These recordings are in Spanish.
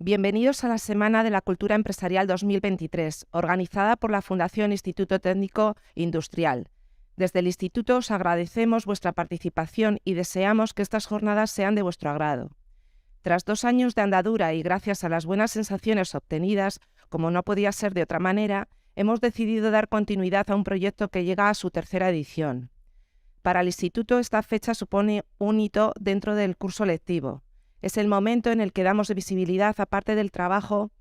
Bienvenidos a la Semana de la Cultura Empresarial 2023, organizada por la Fundación Instituto Técnico Industrial. Desde el Instituto os agradecemos vuestra participación y deseamos que estas jornadas sean de vuestro agrado. Tras 2 años de andadura y gracias a las buenas sensaciones obtenidas, como no podía ser de otra manera, hemos decidido dar continuidad a un proyecto que llega a su 3ª edición. Para el Instituto esta fecha supone un hito dentro del curso lectivo. Es el momento en el que damos visibilidad a parte del trabajo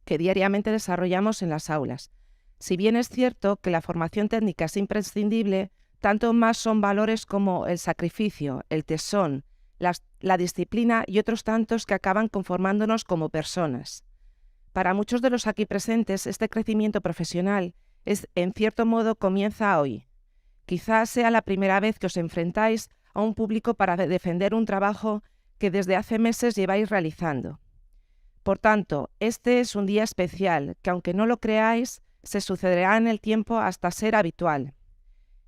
que diariamente desarrollamos en las aulas. Si bien es cierto que la formación técnica es imprescindible, tanto más son valores como el sacrificio, el tesón, la disciplina y otros tantos que acaban conformándonos como personas. Para muchos de los aquí presentes, este crecimiento profesional en cierto modo comienza hoy. Quizás sea la primera vez que os enfrentáis a un público para defender un trabajo que desde hace meses lleváis realizando. Por tanto, este es un día especial que, aunque no lo creáis, se sucederá en el tiempo hasta ser habitual.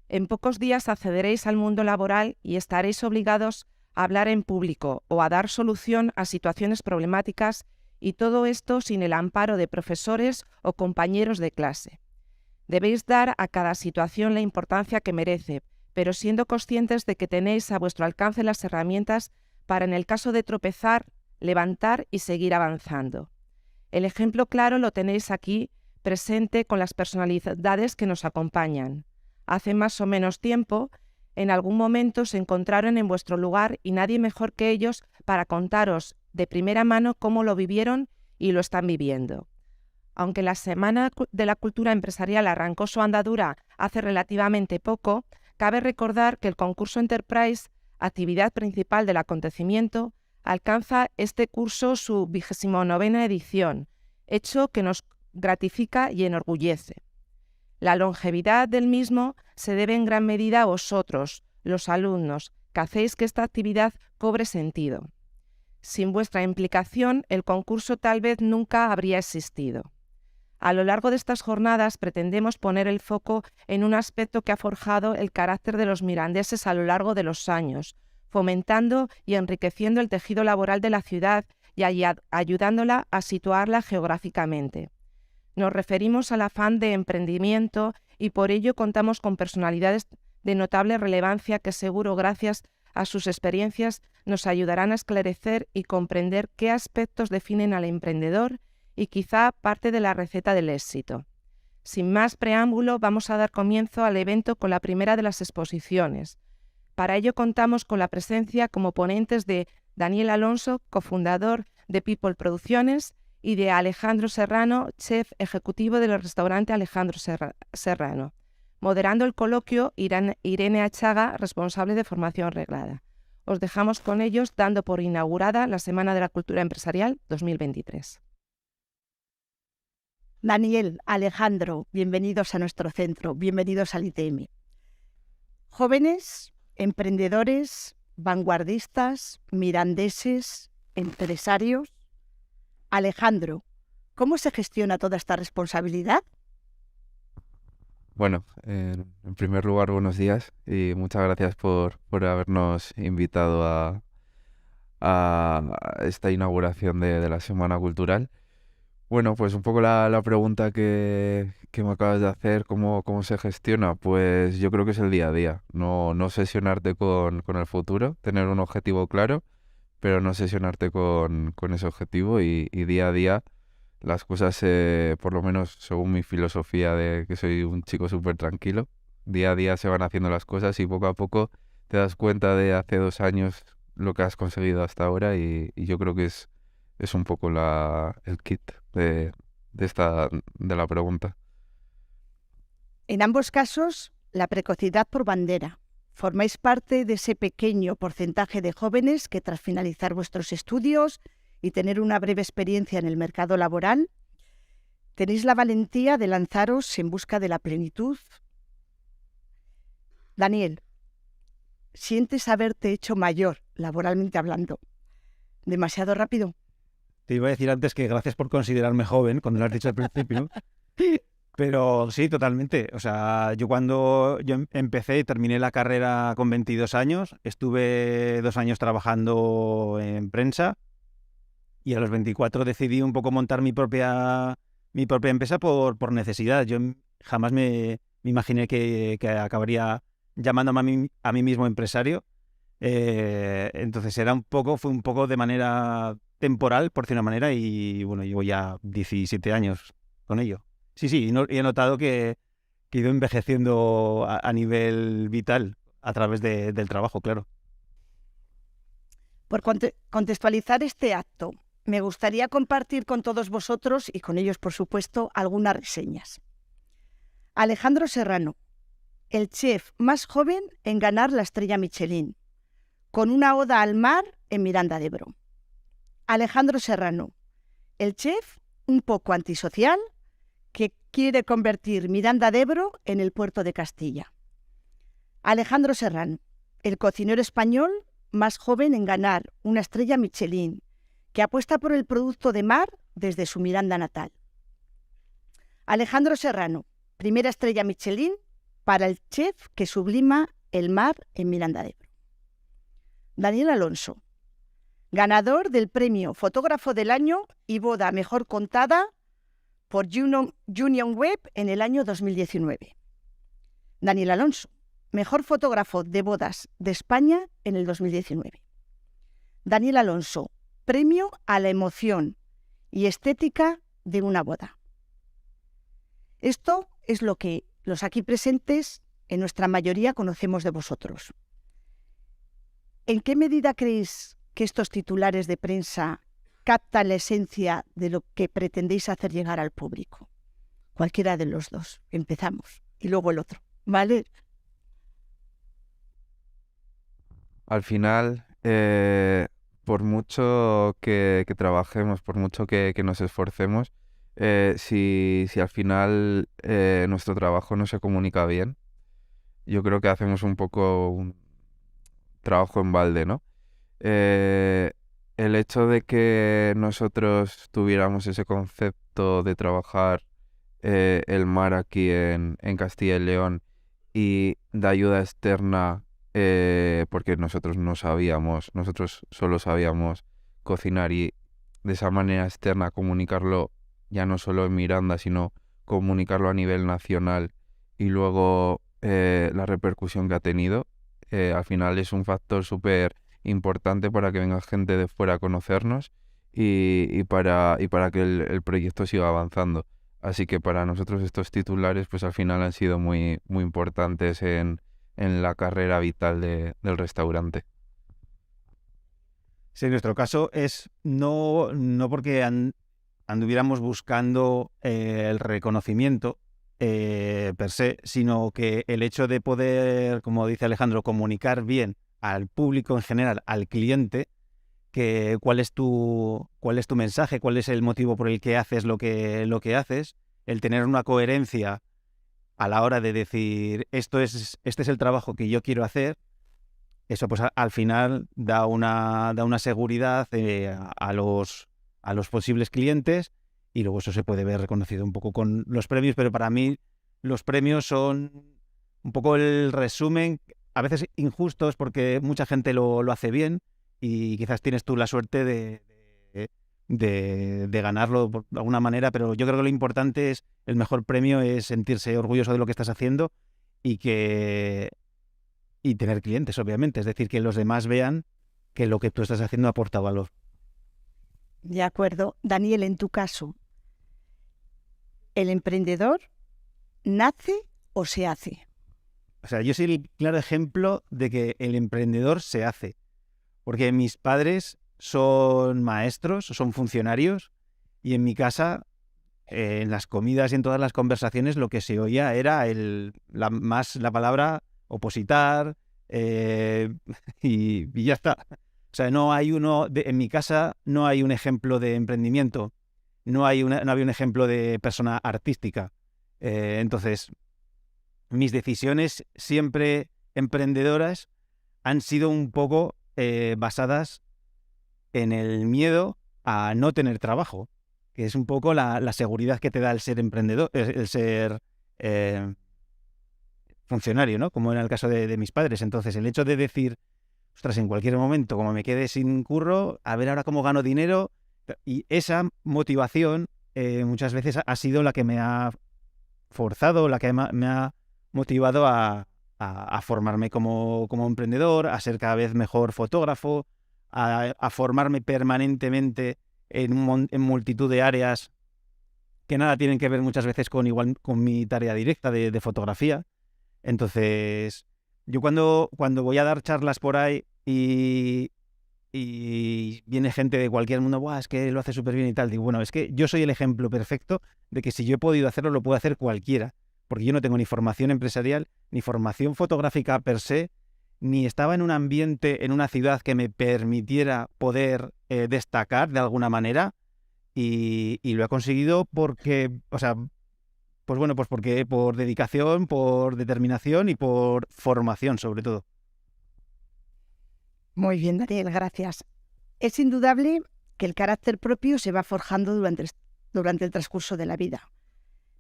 En pocos días accederéis al mundo laboral y estaréis obligados a hablar en público o a dar solución a situaciones problemáticas, y todo esto sin el amparo de profesores o compañeros de clase. Debéis dar a cada situación la importancia que merece, pero siendo conscientes de que tenéis a vuestro alcance las herramientas para, en el caso de tropezar, levantar y seguir avanzando. El ejemplo claro lo tenéis aquí presente con las personalidades que nos acompañan. Hace más o menos tiempo, en algún momento se encontraron en vuestro lugar y nadie mejor que ellos para contaros de primera mano cómo lo vivieron y lo están viviendo. Aunque la Semana de la Cultura Empresarial arrancó su andadura hace relativamente poco, cabe recordar que el concurso Enterprise, actividad principal del acontecimiento, alcanza este curso su 29ª edición, hecho que nos gratifica y enorgullece. La longevidad del mismo se debe en gran medida a vosotros, los alumnos, que hacéis que esta actividad cobre sentido. Sin vuestra implicación, el concurso tal vez nunca habría existido. A lo largo de estas jornadas pretendemos poner el foco en un aspecto que ha forjado el carácter de los mirandeses a lo largo de los años, fomentando y enriqueciendo el tejido laboral de la ciudad y ayudándola a situarla geográficamente. Nos referimos al afán de emprendimiento y por ello contamos con personalidades de notable relevancia que seguro, gracias a sus experiencias, nos ayudarán a esclarecer y comprender qué aspectos definen al emprendedor y quizá parte de la receta del éxito. Sin más preámbulo, vamos a dar comienzo al evento con la primera de las exposiciones. Para ello contamos con la presencia como ponentes de Daniel Alonso, cofundador de People Producciones, y de Alejandro Serrano, chef ejecutivo del restaurante Alejandro Serrano. Moderando el coloquio, Irene Achaga, responsable de formación reglada. Os dejamos con ellos, dando por inaugurada la Semana de la Cultura Empresarial 2023. Daniel, Alejandro, bienvenidos a nuestro centro, bienvenidos al ITM. Jóvenes, emprendedores, vanguardistas, mirandeses, empresarios. Alejandro, ¿cómo se gestiona toda esta responsabilidad? Bueno, en primer lugar, buenos días y muchas gracias por habernos invitado a esta inauguración de la Semana Cultural. Bueno, pues un poco la pregunta que me acabas de hacer, ¿cómo se gestiona? Pues yo creo que es el día a día, no obsesionarte con el futuro, tener un objetivo claro, pero no obsesionarte con ese objetivo y día a día las cosas, por lo menos según mi filosofía de que soy un chico súper tranquilo, día a día se van haciendo las cosas y poco a poco te das cuenta de hace 2 años lo que has conseguido hasta ahora y yo creo que es un poco el kit de la pregunta. En ambos casos, la precocidad por bandera. Formáis parte de ese pequeño porcentaje de jóvenes que, tras finalizar vuestros estudios y tener una breve experiencia en el mercado laboral, tenéis la valentía de lanzaros en busca de la plenitud. Daniel, ¿sientes haberte hecho mayor, laboralmente hablando? ¿Demasiado rápido? Te iba a decir antes que gracias por considerarme joven, cuando lo has dicho al principio, pero sí, totalmente. O sea, yo cuando empecé y terminé la carrera con 22 años, estuve 2 años trabajando en prensa y a los 24 decidí un poco montar mi propia empresa por necesidad. Yo jamás me imaginé que acabaría llamándome a mí mismo empresario. Entonces fue un poco de manera temporal, por decir una manera, y bueno, llevo ya 17 años con ello. Sí, y he notado que he ido envejeciendo a nivel vital a través del trabajo, claro. Por contextualizar este acto, me gustaría compartir con todos vosotros y con ellos, por supuesto, algunas reseñas. Alejandro Serrano, el chef más joven en ganar la estrella Michelin, con una oda al mar en Miranda de Ebro. Alejandro Serrano, el chef un poco antisocial que quiere convertir Miranda de Ebro en el puerto de Castilla. Alejandro Serrano, el cocinero español más joven en ganar una estrella Michelin, que apuesta por el producto de mar desde su Miranda natal. Alejandro Serrano, primera estrella Michelin para el chef que sublima el mar en Miranda de Ebro. Daniel Alonso, ganador del premio Fotógrafo del Año y Boda Mejor Contada por Union Web en el año 2019. Daniel Alonso, mejor fotógrafo de bodas de España en el 2019. Daniel Alonso, premio a la emoción y estética de una boda. Esto es lo que los aquí presentes, en nuestra mayoría, conocemos de vosotros. ¿En qué medida creéis que estos titulares de prensa captan la esencia de lo que pretendéis hacer llegar al público? Cualquiera de los dos. Empezamos. Y luego el otro. ¿Vale? Al final, por mucho que trabajemos, por mucho que nos esforcemos, si al final nuestro trabajo no se comunica bien, yo creo que hacemos un poco un trabajo en balde, ¿no? El hecho de que nosotros tuviéramos ese concepto de trabajar el mar aquí en Castilla y León y de ayuda externa, porque nosotros solo sabíamos cocinar, y de esa manera externa comunicarlo ya no solo en Miranda, sino comunicarlo a nivel nacional, y luego la repercusión que ha tenido, al final es un factor súper importante para que venga gente de fuera a conocernos y para que el proyecto siga avanzando. Así que para nosotros estos titulares pues al final han sido muy, muy importantes en la carrera vital del restaurante. Sí, en nuestro caso es no porque anduviéramos buscando el reconocimiento per se, sino que el hecho de poder, como dice Alejandro, comunicar bien al público en general, al cliente, que cuál es tu mensaje, cuál es el motivo por el que haces lo que haces, el tener una coherencia a la hora de decir este es el trabajo que yo quiero hacer. Eso pues al final da una seguridad a los posibles clientes, y luego eso se puede ver reconocido un poco con los premios, pero para mí los premios son un poco el resumen, a veces injustos porque mucha gente lo hace bien y quizás tienes tú la suerte de ganarlo de alguna manera, pero yo creo que lo importante es, el mejor premio es sentirse orgulloso de lo que estás haciendo y tener clientes, obviamente. Es decir, que los demás vean que lo que tú estás haciendo aporta valor. De acuerdo. Daniel, en tu caso, ¿el emprendedor nace o se hace? O sea, yo soy el claro ejemplo de que el emprendedor se hace. Porque mis padres son maestros, son funcionarios, y en mi casa, en las comidas y en todas las conversaciones, lo que se oía era la palabra opositar, y ya está. O sea, no hay en mi casa no hay un ejemplo de emprendimiento, no había un ejemplo de persona artística. Entonces, mis decisiones siempre emprendedoras han sido un poco basadas en el miedo a no tener trabajo, que es un poco la seguridad que te da el ser emprendedor, el ser funcionario, ¿no? Como en el caso de mis padres. Entonces, el hecho de decir, ostras, en cualquier momento, como me quede sin curro, a ver ahora cómo gano dinero, Y esa motivación muchas veces ha sido la que me ha forzado, la que me ha motivado a formarme como emprendedor, a ser cada vez mejor fotógrafo, a formarme permanentemente en multitud de áreas que nada tienen que ver muchas veces con mi tarea directa de fotografía. Entonces, yo cuando voy a dar charlas por ahí y viene gente de cualquier mundo, ¡buah, es que lo hace súper bien y tal! Digo, bueno, es que yo soy el ejemplo perfecto de que si yo he podido hacerlo, lo puede hacer cualquiera. Porque yo no tengo ni formación empresarial, ni formación fotográfica per se, ni estaba en un ambiente, en una ciudad que me permitiera poder destacar de alguna manera. Y lo he conseguido porque, o sea, pues bueno, pues porque por dedicación, por determinación y por formación, sobre todo. Muy bien, Daniel, gracias. Es indudable que el carácter propio se va forjando durante el transcurso de la vida,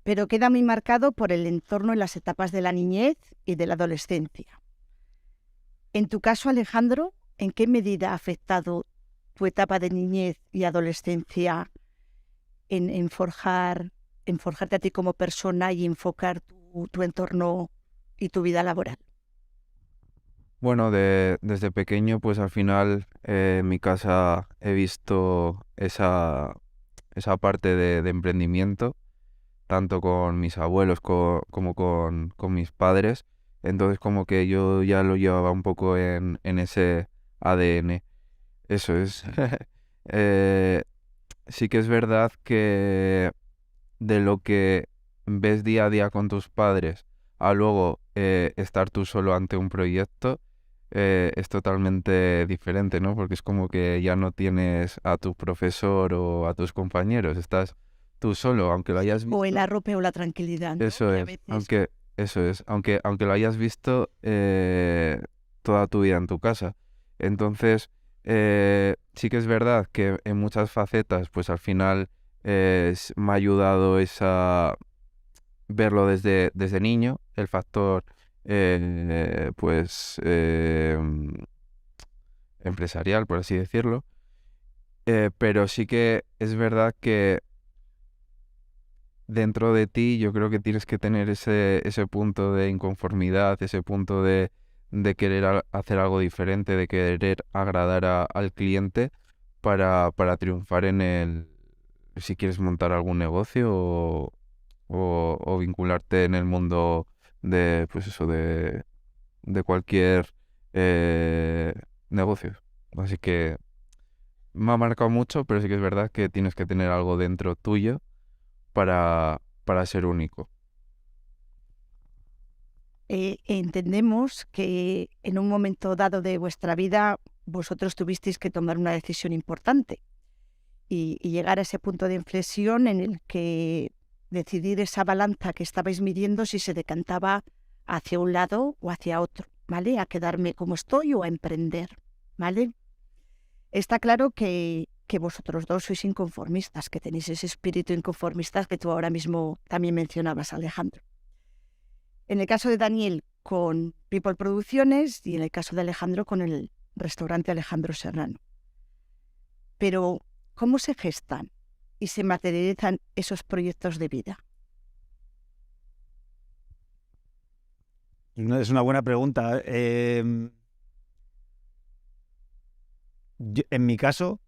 pero queda muy marcado por el entorno en las etapas de la niñez y de la adolescencia. En tu caso, Alejandro, ¿en qué medida ha afectado tu etapa de niñez y adolescencia en forjarte a ti como persona y enfocar tu entorno y tu vida laboral? Bueno, desde pequeño, pues al final en mi casa he visto esa parte de emprendimiento, tanto con mis abuelos como con mis padres. Entonces como que yo ya lo llevaba un poco en ese ADN. Eso es. Eh, sí que es verdad que de lo que ves día a día con tus padres a luego estar tú solo ante un proyecto es totalmente diferente, ¿no? Porque es como que ya no tienes a tu profesor o a tus compañeros, estás tú solo, aunque lo hayas O el visto. arrope o la tranquilidad, ¿no? Eso Que a es, veces... aunque lo hayas visto toda tu vida en tu casa. Entonces, sí que es verdad que en muchas facetas, pues al final me ha ayudado verlo desde niño, el factor, pues, empresarial, por así decirlo. Pero sí que es verdad que dentro de ti yo creo que tienes que tener ese punto de inconformidad, ese punto de querer hacer algo diferente, de querer agradar al cliente para triunfar si quieres montar algún negocio o vincularte en el mundo pues eso, de cualquier eh, negocio. Así que me ha marcado mucho, pero sí que es verdad que tienes que tener algo dentro tuyo para ser único. Entendemos que en un momento dado de vuestra vida vosotros tuvisteis que tomar una decisión importante y llegar a ese punto de inflexión en el que decidir esa balanza que estabais midiendo si se decantaba hacia un lado o hacia otro, ¿vale? A quedarme como estoy o a emprender, ¿vale? Está claro que vosotros dos sois inconformistas, que tenéis ese espíritu inconformista que tú ahora mismo también mencionabas, Alejandro. En el caso de Daniel con People Producciones y en el caso de Alejandro con el restaurante Alejandro Serrano. Pero, ¿cómo se gestan y se materializan esos proyectos de vida? Es una buena pregunta. En mi caso,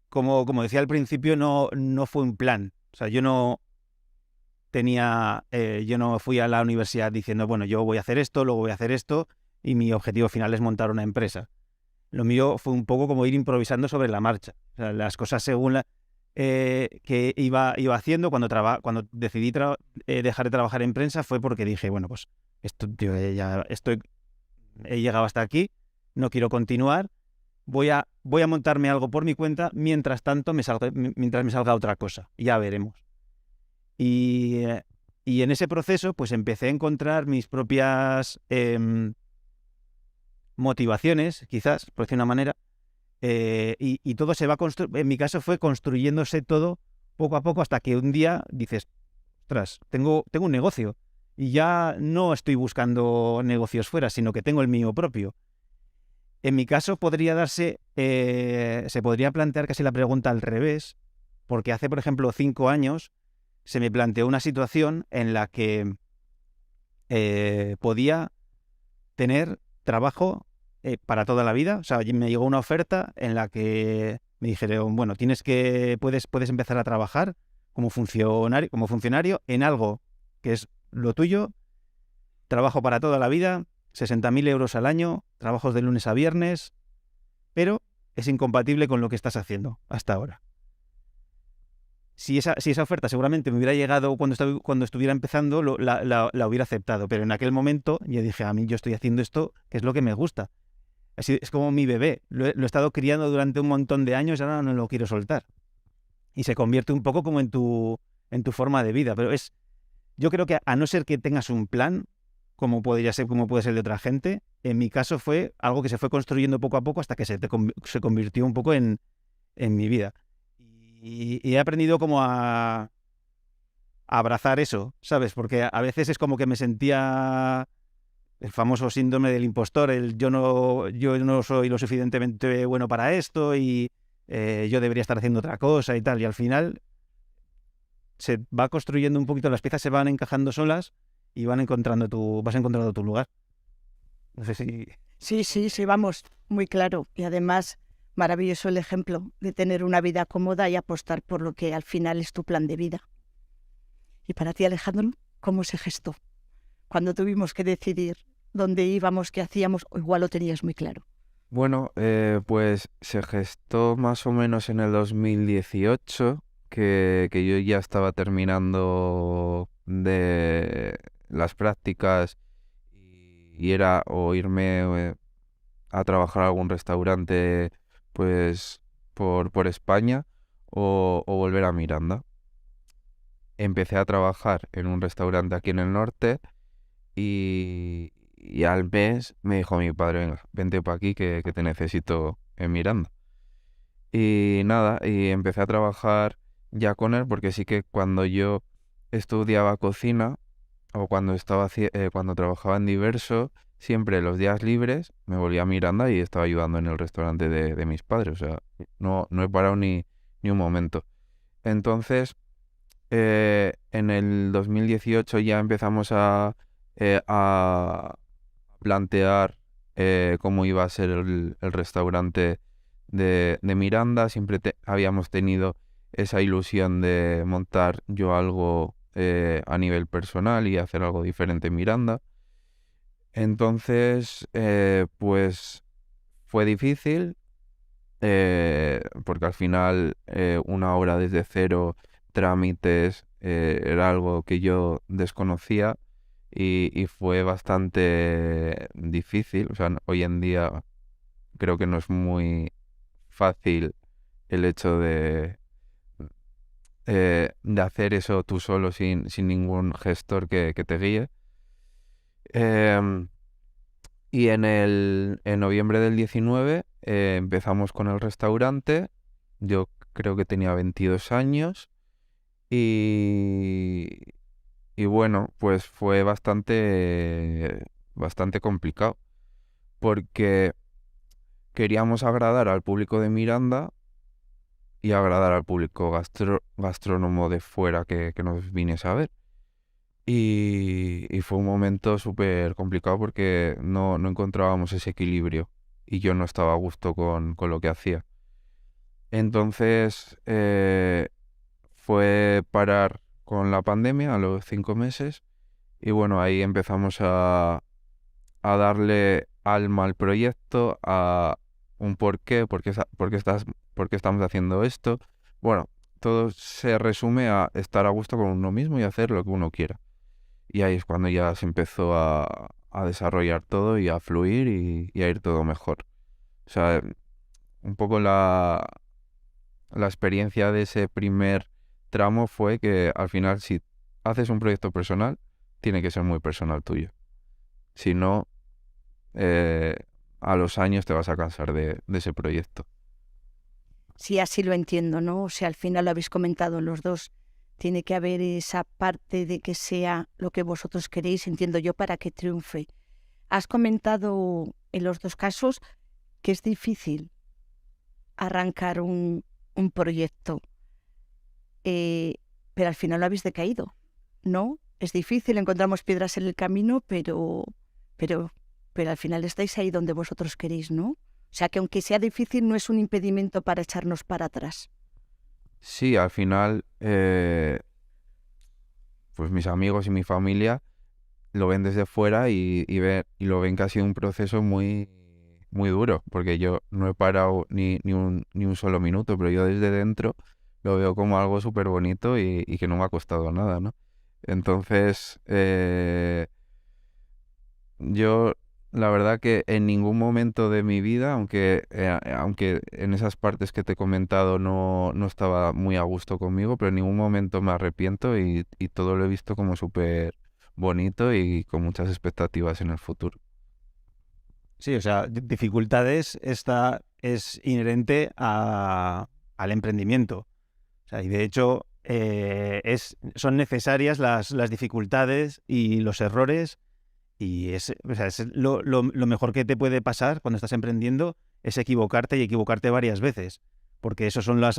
como decía al principio, no fue un plan. O sea, yo no fui a la universidad diciendo, bueno, yo voy a hacer esto, luego voy a hacer esto, y mi objetivo final es montar una empresa. Lo mío fue un poco como ir improvisando sobre la marcha. O sea, las cosas según que iba haciendo cuando decidí dejar de trabajar en prensa fue porque dije, bueno, pues yo he llegado hasta aquí, no quiero continuar, voy a montarme algo por mi cuenta, mientras me salga otra cosa, ya veremos. Y en ese proceso pues empecé a encontrar mis propias motivaciones, quizás, por decir una manera, y todo se va en mi caso fue construyéndose todo poco a poco hasta que un día dices, ostras, tengo un negocio y ya no estoy buscando negocios fuera, sino que tengo el mío propio. En mi caso podría darse, se podría plantear casi la pregunta al revés, porque hace, por ejemplo, 5 años se me planteó una situación en la que podía tener trabajo para toda la vida. O sea, me llegó una oferta en la que me dijeron, bueno, puedes empezar a trabajar como funcionario en algo que es lo tuyo, trabajo para toda la vida, 60.000 euros al año, trabajos de lunes a viernes, pero es incompatible con lo que estás haciendo hasta ahora. Si esa oferta seguramente me hubiera llegado cuando estuviera empezando, la hubiera aceptado, pero en aquel momento yo dije, a mí yo estoy haciendo esto, que es lo que me gusta. Es como mi bebé, lo he estado criando durante un montón de años y ahora no lo quiero soltar. Y se convierte un poco como en tu forma de vida, pero yo creo que a no ser que tengas un plan, como puede ser el de otra gente, en mi caso fue algo que se fue construyendo poco a poco hasta que se convirtió un poco en mi vida. Y he aprendido como a abrazar eso, ¿sabes? Porque a veces es como que me sentía el famoso síndrome del impostor, yo no soy lo suficientemente bueno para esto y yo debería estar haciendo otra cosa y tal. Y al final se va construyendo un poquito, las piezas se van encajando solas y vas encontrando tu lugar. No sé si... Sí, vamos, muy claro. Y además, maravilloso el ejemplo de tener una vida cómoda y apostar por lo que al final es tu plan de vida. Y para ti, Alejandro, ¿cómo se gestó? Cuando tuvimos que decidir dónde íbamos, qué hacíamos, o igual lo tenías muy claro. Bueno, pues se gestó más o menos en el 2018, que yo ya estaba terminando de las prácticas y era o irme a trabajar a algún restaurante pues por España o volver a Miranda. Empecé a trabajar en un restaurante aquí en el norte y al mes me dijo mi padre, venga, vente para aquí que te necesito en Miranda. Y nada, y empecé a trabajar ya con él porque sí que cuando yo estudiaba cocina o cuando trabajaba en Diverso, siempre los días libres me volvía a Miranda y estaba ayudando en el restaurante de mis padres. O sea, no he parado ni un momento. Entonces, en el 2018 ya empezamos a plantear cómo iba a ser el restaurante de Miranda. Siempre habíamos tenido esa ilusión de montar yo algo a nivel personal y hacer algo diferente en Miranda. Entonces, pues fue difícil porque al final una obra desde cero, trámites, era algo que yo desconocía y fue bastante difícil. O sea, hoy en día creo que no es muy fácil el hecho de hacer eso tú solo sin ningún gestor que te guíe. Y en noviembre del 19 empezamos con el restaurante. Yo creo que tenía 22 años y bueno, pues fue bastante complicado porque queríamos agradar al público de Miranda y agradar al público gastrónomo de fuera que nos viniese a ver. Y fue un momento súper complicado porque no encontrábamos ese equilibrio y yo no estaba a gusto con lo que hacía. Entonces fue parar con la pandemia a los 5 meses y bueno, ahí empezamos a darle alma al proyecto, a un por qué estamos haciendo esto. Bueno, todo se resume a estar a gusto con uno mismo y hacer lo que uno quiera. Y ahí es cuando ya se empezó a desarrollar todo y a fluir y a ir todo mejor. O sea, un poco la experiencia de ese primer tramo fue que al final si haces un proyecto personal, tiene que ser muy personal tuyo. Si no, a los años te vas a cansar de ese proyecto. Sí, así lo entiendo, ¿no? O sea, al final lo habéis comentado los dos. Tiene que haber esa parte de que sea lo que vosotros queréis, entiendo yo, para que triunfe. Has comentado en los dos casos que es difícil arrancar un proyecto, pero al final lo habéis decaído, ¿no? Es difícil, encontramos piedras en el camino, pero al final estáis ahí donde vosotros queréis, ¿no? O sea, que aunque sea difícil, no es un impedimento para echarnos para atrás. Sí, al final, pues mis amigos y mi familia lo ven desde fuera y lo ven que ha sido un proceso muy, muy duro, porque yo no he parado ni un solo minuto, pero yo desde dentro lo veo como algo súper bonito y que no me ha costado nada, ¿no? Entonces, yo la verdad que en ningún momento de mi vida, aunque en esas partes que te he comentado no estaba muy a gusto conmigo, pero en ningún momento me arrepiento y todo lo he visto como súper bonito y con muchas expectativas en el futuro. Sí, o sea, dificultades esta es inherente al emprendimiento. O sea, y de hecho son necesarias las dificultades y los errores. Y o sea, es lo mejor que te puede pasar cuando estás emprendiendo es equivocarte y equivocarte varias veces. Porque esas son las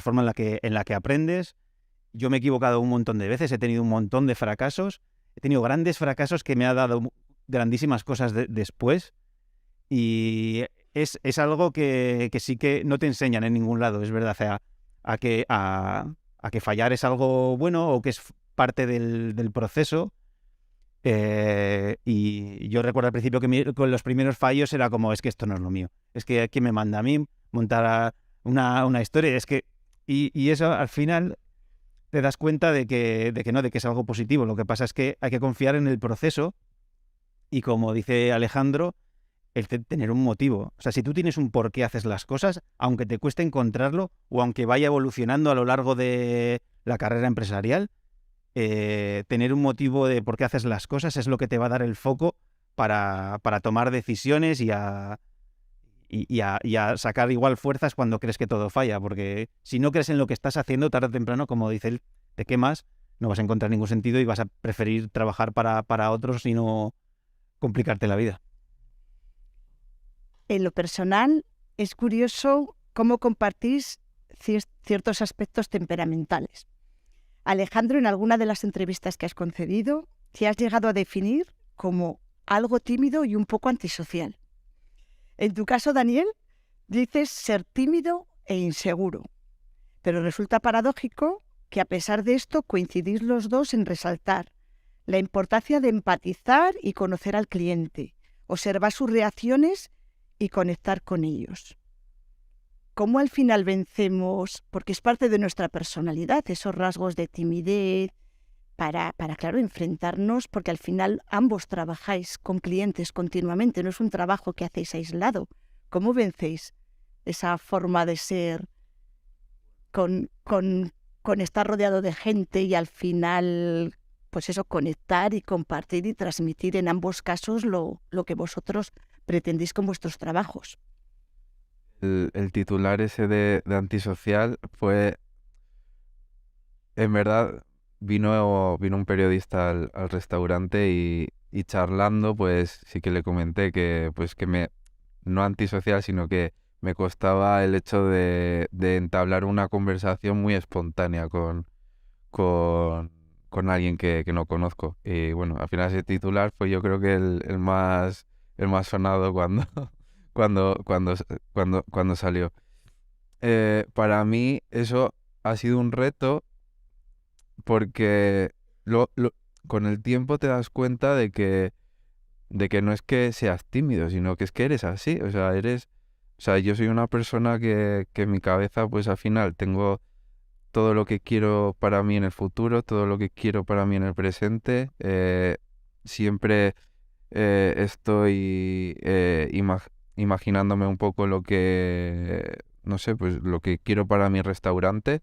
formas en la que aprendes. Yo me he equivocado un montón de veces, he tenido un montón de fracasos. He tenido grandes fracasos que me ha dado grandísimas cosas después. Y es algo que sí que no te enseñan en ningún lado, es verdad. O sea, a que fallar es algo bueno o que es parte del proceso. Y yo recuerdo al principio que con los primeros fallos era como, es que esto no es lo mío. Es que ¿quién me manda a mí montar una historia? Y eso al final te das cuenta de que no, de que es algo positivo. Lo que pasa es que hay que confiar en el proceso y, como dice Alejandro, tener un motivo. O sea, si tú tienes un por qué haces las cosas, aunque te cueste encontrarlo o aunque vaya evolucionando a lo largo de la carrera empresarial, tener un motivo de por qué haces las cosas es lo que te va a dar el foco para tomar decisiones y a sacar igual fuerzas cuando crees que todo falla. Porque si no crees en lo que estás haciendo, tarde o temprano, como dice él, te quemas, no vas a encontrar ningún sentido y vas a preferir trabajar para otros y no complicarte la vida. En lo personal, es curioso cómo compartís ciertos aspectos temperamentales. Alejandro, en alguna de las entrevistas que has concedido, te has llegado a definir como algo tímido y un poco antisocial. En tu caso, Daniel, dices ser tímido e inseguro. Pero resulta paradójico que, a pesar de esto, coincidís los dos en resaltar la importancia de empatizar y conocer al cliente, observar sus reacciones y conectar con ellos. ¿Cómo al final vencemos, porque es parte de nuestra personalidad, esos rasgos de timidez, para claro, enfrentarnos, porque al final ambos trabajáis con clientes continuamente, no es un trabajo que hacéis aislado? ¿Cómo vencéis esa forma de ser con estar rodeado de gente y al final, pues eso, conectar y compartir y transmitir en ambos casos lo que vosotros pretendéis con vuestros trabajos? El titular ese de antisocial fue, en verdad, vino un periodista al restaurante y charlando, pues sí que le comenté no antisocial, sino que me costaba el hecho de entablar una conversación muy espontánea con alguien que no conozco. Y bueno, al final ese titular fue, yo creo que el más sonado cuando salió. Para mí eso ha sido un reto porque con el tiempo te das cuenta de que no es que seas tímido, sino que es que eres así. O sea, yo soy una persona que en mi cabeza, pues al final tengo todo lo que quiero para mí en el futuro, todo lo que quiero para mí en el presente. Siempre estoy imaginándome un poco no sé, pues lo que quiero para mi restaurante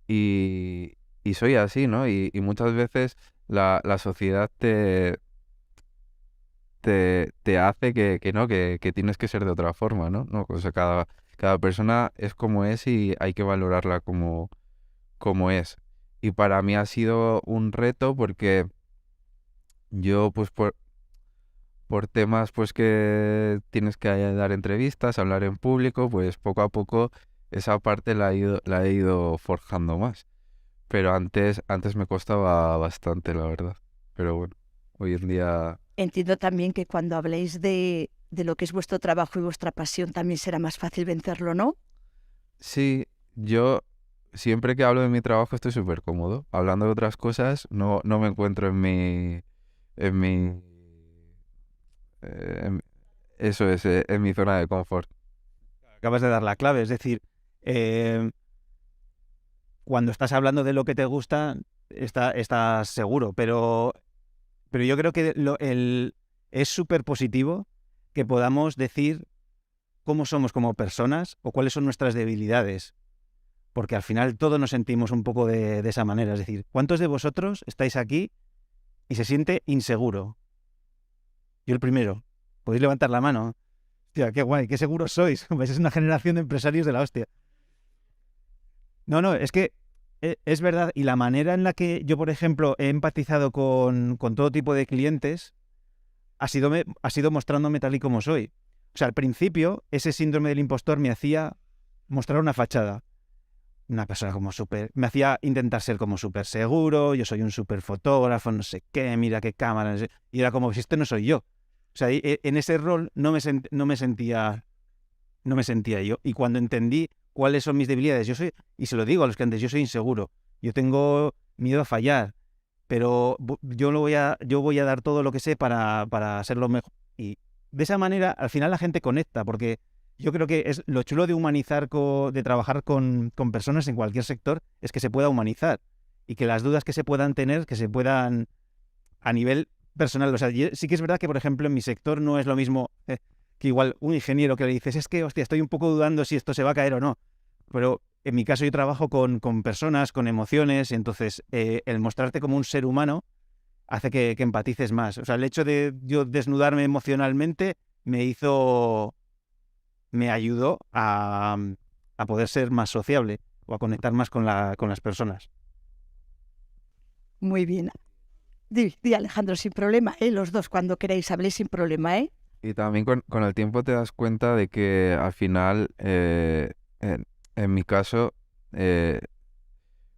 y soy así, ¿no? Y muchas veces la sociedad te hace que no, que tienes que ser de otra forma, ¿no? ¿No? O sea, cada persona es como es y hay que valorarla como es. Y para mí ha sido un reto porque yo, pues por temas pues que tienes que dar entrevistas, hablar en público, pues poco a poco esa parte la he ido forjando más. Pero antes me costaba bastante, la verdad. Pero bueno, hoy en día Entiendo también que cuando habléis de lo que es vuestro trabajo y vuestra pasión también será más fácil vencerlo, ¿no? sí, yo siempre que hablo de mi trabajo estoy súper cómodo. Hablando de otras cosas, no me encuentro en mi, en- eso es, en mi zona de confort. Acabas de dar la clave, es decir, eh, cuando estás hablando de lo que te gusta, estás seguro, pero yo creo que es súper positivo que podamos decir cómo somos como personas o cuáles son nuestras debilidades, porque al final todos nos sentimos un poco de esa manera. Es decir, ¿cuántos de vosotros estáis aquí y se siente inseguro? Yo el primero. ¿Podéis levantar la mano? Hostia, qué guay, qué seguros sois. Es una generación de empresarios de la hostia. No, es que es verdad. Y la manera en la que yo, por ejemplo, he empatizado con todo tipo de clientes ha sido mostrándome tal y como soy. O sea, al principio, ese síndrome del impostor me hacía mostrar una fachada. Una persona como súper... Me hacía intentar ser como súper seguro, yo soy un súper fotógrafo, no sé qué, mira qué cámara, no sé. Y era como, si este no soy yo. O sea, en ese rol no me sentía yo. Y cuando entendí cuáles son mis debilidades, y se lo digo a los clientes, yo soy inseguro, yo tengo miedo a fallar, pero yo voy a dar todo lo que sé para ser lo mejor. Y de esa manera, al final la gente conecta, porque yo creo que es lo chulo de humanizar, de trabajar con personas en cualquier sector, es que se pueda humanizar y que las dudas que se puedan tener, que se puedan a nivel personal. O sea, sí que es verdad que, por ejemplo, en mi sector no es lo mismo que igual un ingeniero que le dices, es que, hostia, estoy un poco dudando si esto se va a caer o no. Pero en mi caso yo trabajo con personas, con emociones, y entonces el mostrarte como un ser humano hace que empatices más. O sea, el hecho de yo desnudarme emocionalmente me ayudó a poder ser más sociable o a conectar más con las personas. Muy bien. Di, Alejandro, sin problema, ¿eh? Los dos, cuando queráis, habléis sin problema, ¿eh? Y también con el tiempo te das cuenta de que al final, en mi caso,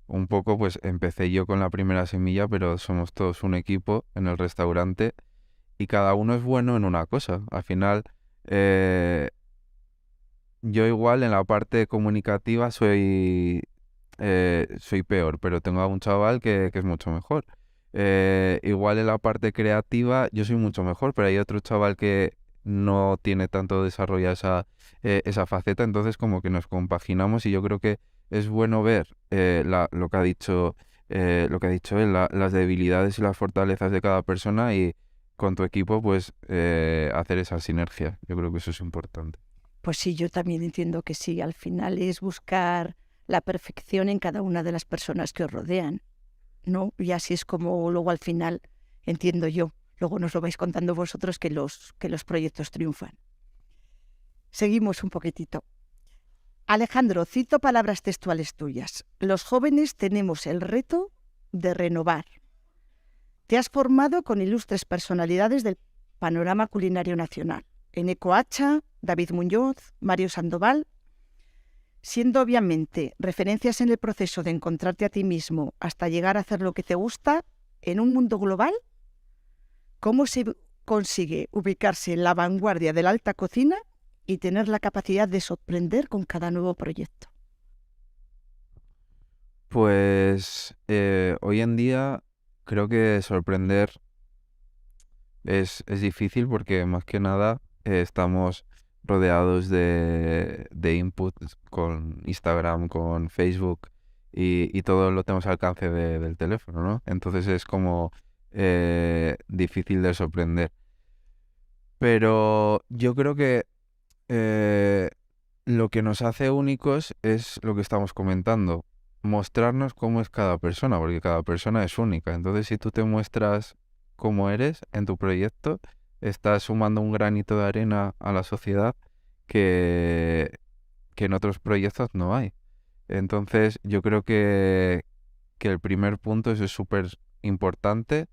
un poco pues empecé yo con la primera semilla, pero somos todos un equipo en el restaurante y cada uno es bueno en una cosa. Al final, eh, yo igual en la parte comunicativa soy peor, pero tengo a un chaval que es mucho mejor. Igual en la parte creativa yo soy mucho mejor, pero hay otro chaval que no tiene tanto desarrollada esa faceta, entonces como que nos compaginamos y yo creo que es bueno ver lo que ha dicho él, las debilidades y las fortalezas de cada persona y con tu equipo pues hacer esa sinergia. Yo creo que eso es importante. Pues sí, yo también entiendo que sí. Al final es buscar la perfección en cada una de las personas que os rodean, ¿no? Y así es como luego al final entiendo yo. Luego nos lo vais contando vosotros que los proyectos triunfan. Seguimos un poquitito. Alejandro, cito palabras textuales tuyas. Los jóvenes tenemos el reto de renovar. Te has formado con ilustres personalidades del panorama culinario nacional. Eneco Hacha, David Muñoz, Mario Sandoval, siendo obviamente referencias en el proceso de encontrarte a ti mismo hasta llegar a hacer lo que te gusta en un mundo global. ¿Cómo se consigue ubicarse en la vanguardia de la alta cocina y tener la capacidad de sorprender con cada nuevo proyecto? Pues hoy en día creo que sorprender es difícil porque más que nada estamos rodeados de inputs con Instagram, con Facebook y todo lo tenemos al alcance del teléfono, ¿no? Entonces es como difícil de sorprender. Pero yo creo que eh, lo que nos hace únicos es lo que estamos comentando, mostrarnos cómo es cada persona, porque cada persona es única. Entonces, si tú te muestras cómo eres en tu proyecto, estás sumando un granito de arena a la sociedad que, que en otros proyectos no hay. Entonces, yo creo que el primer punto eso es súper importante,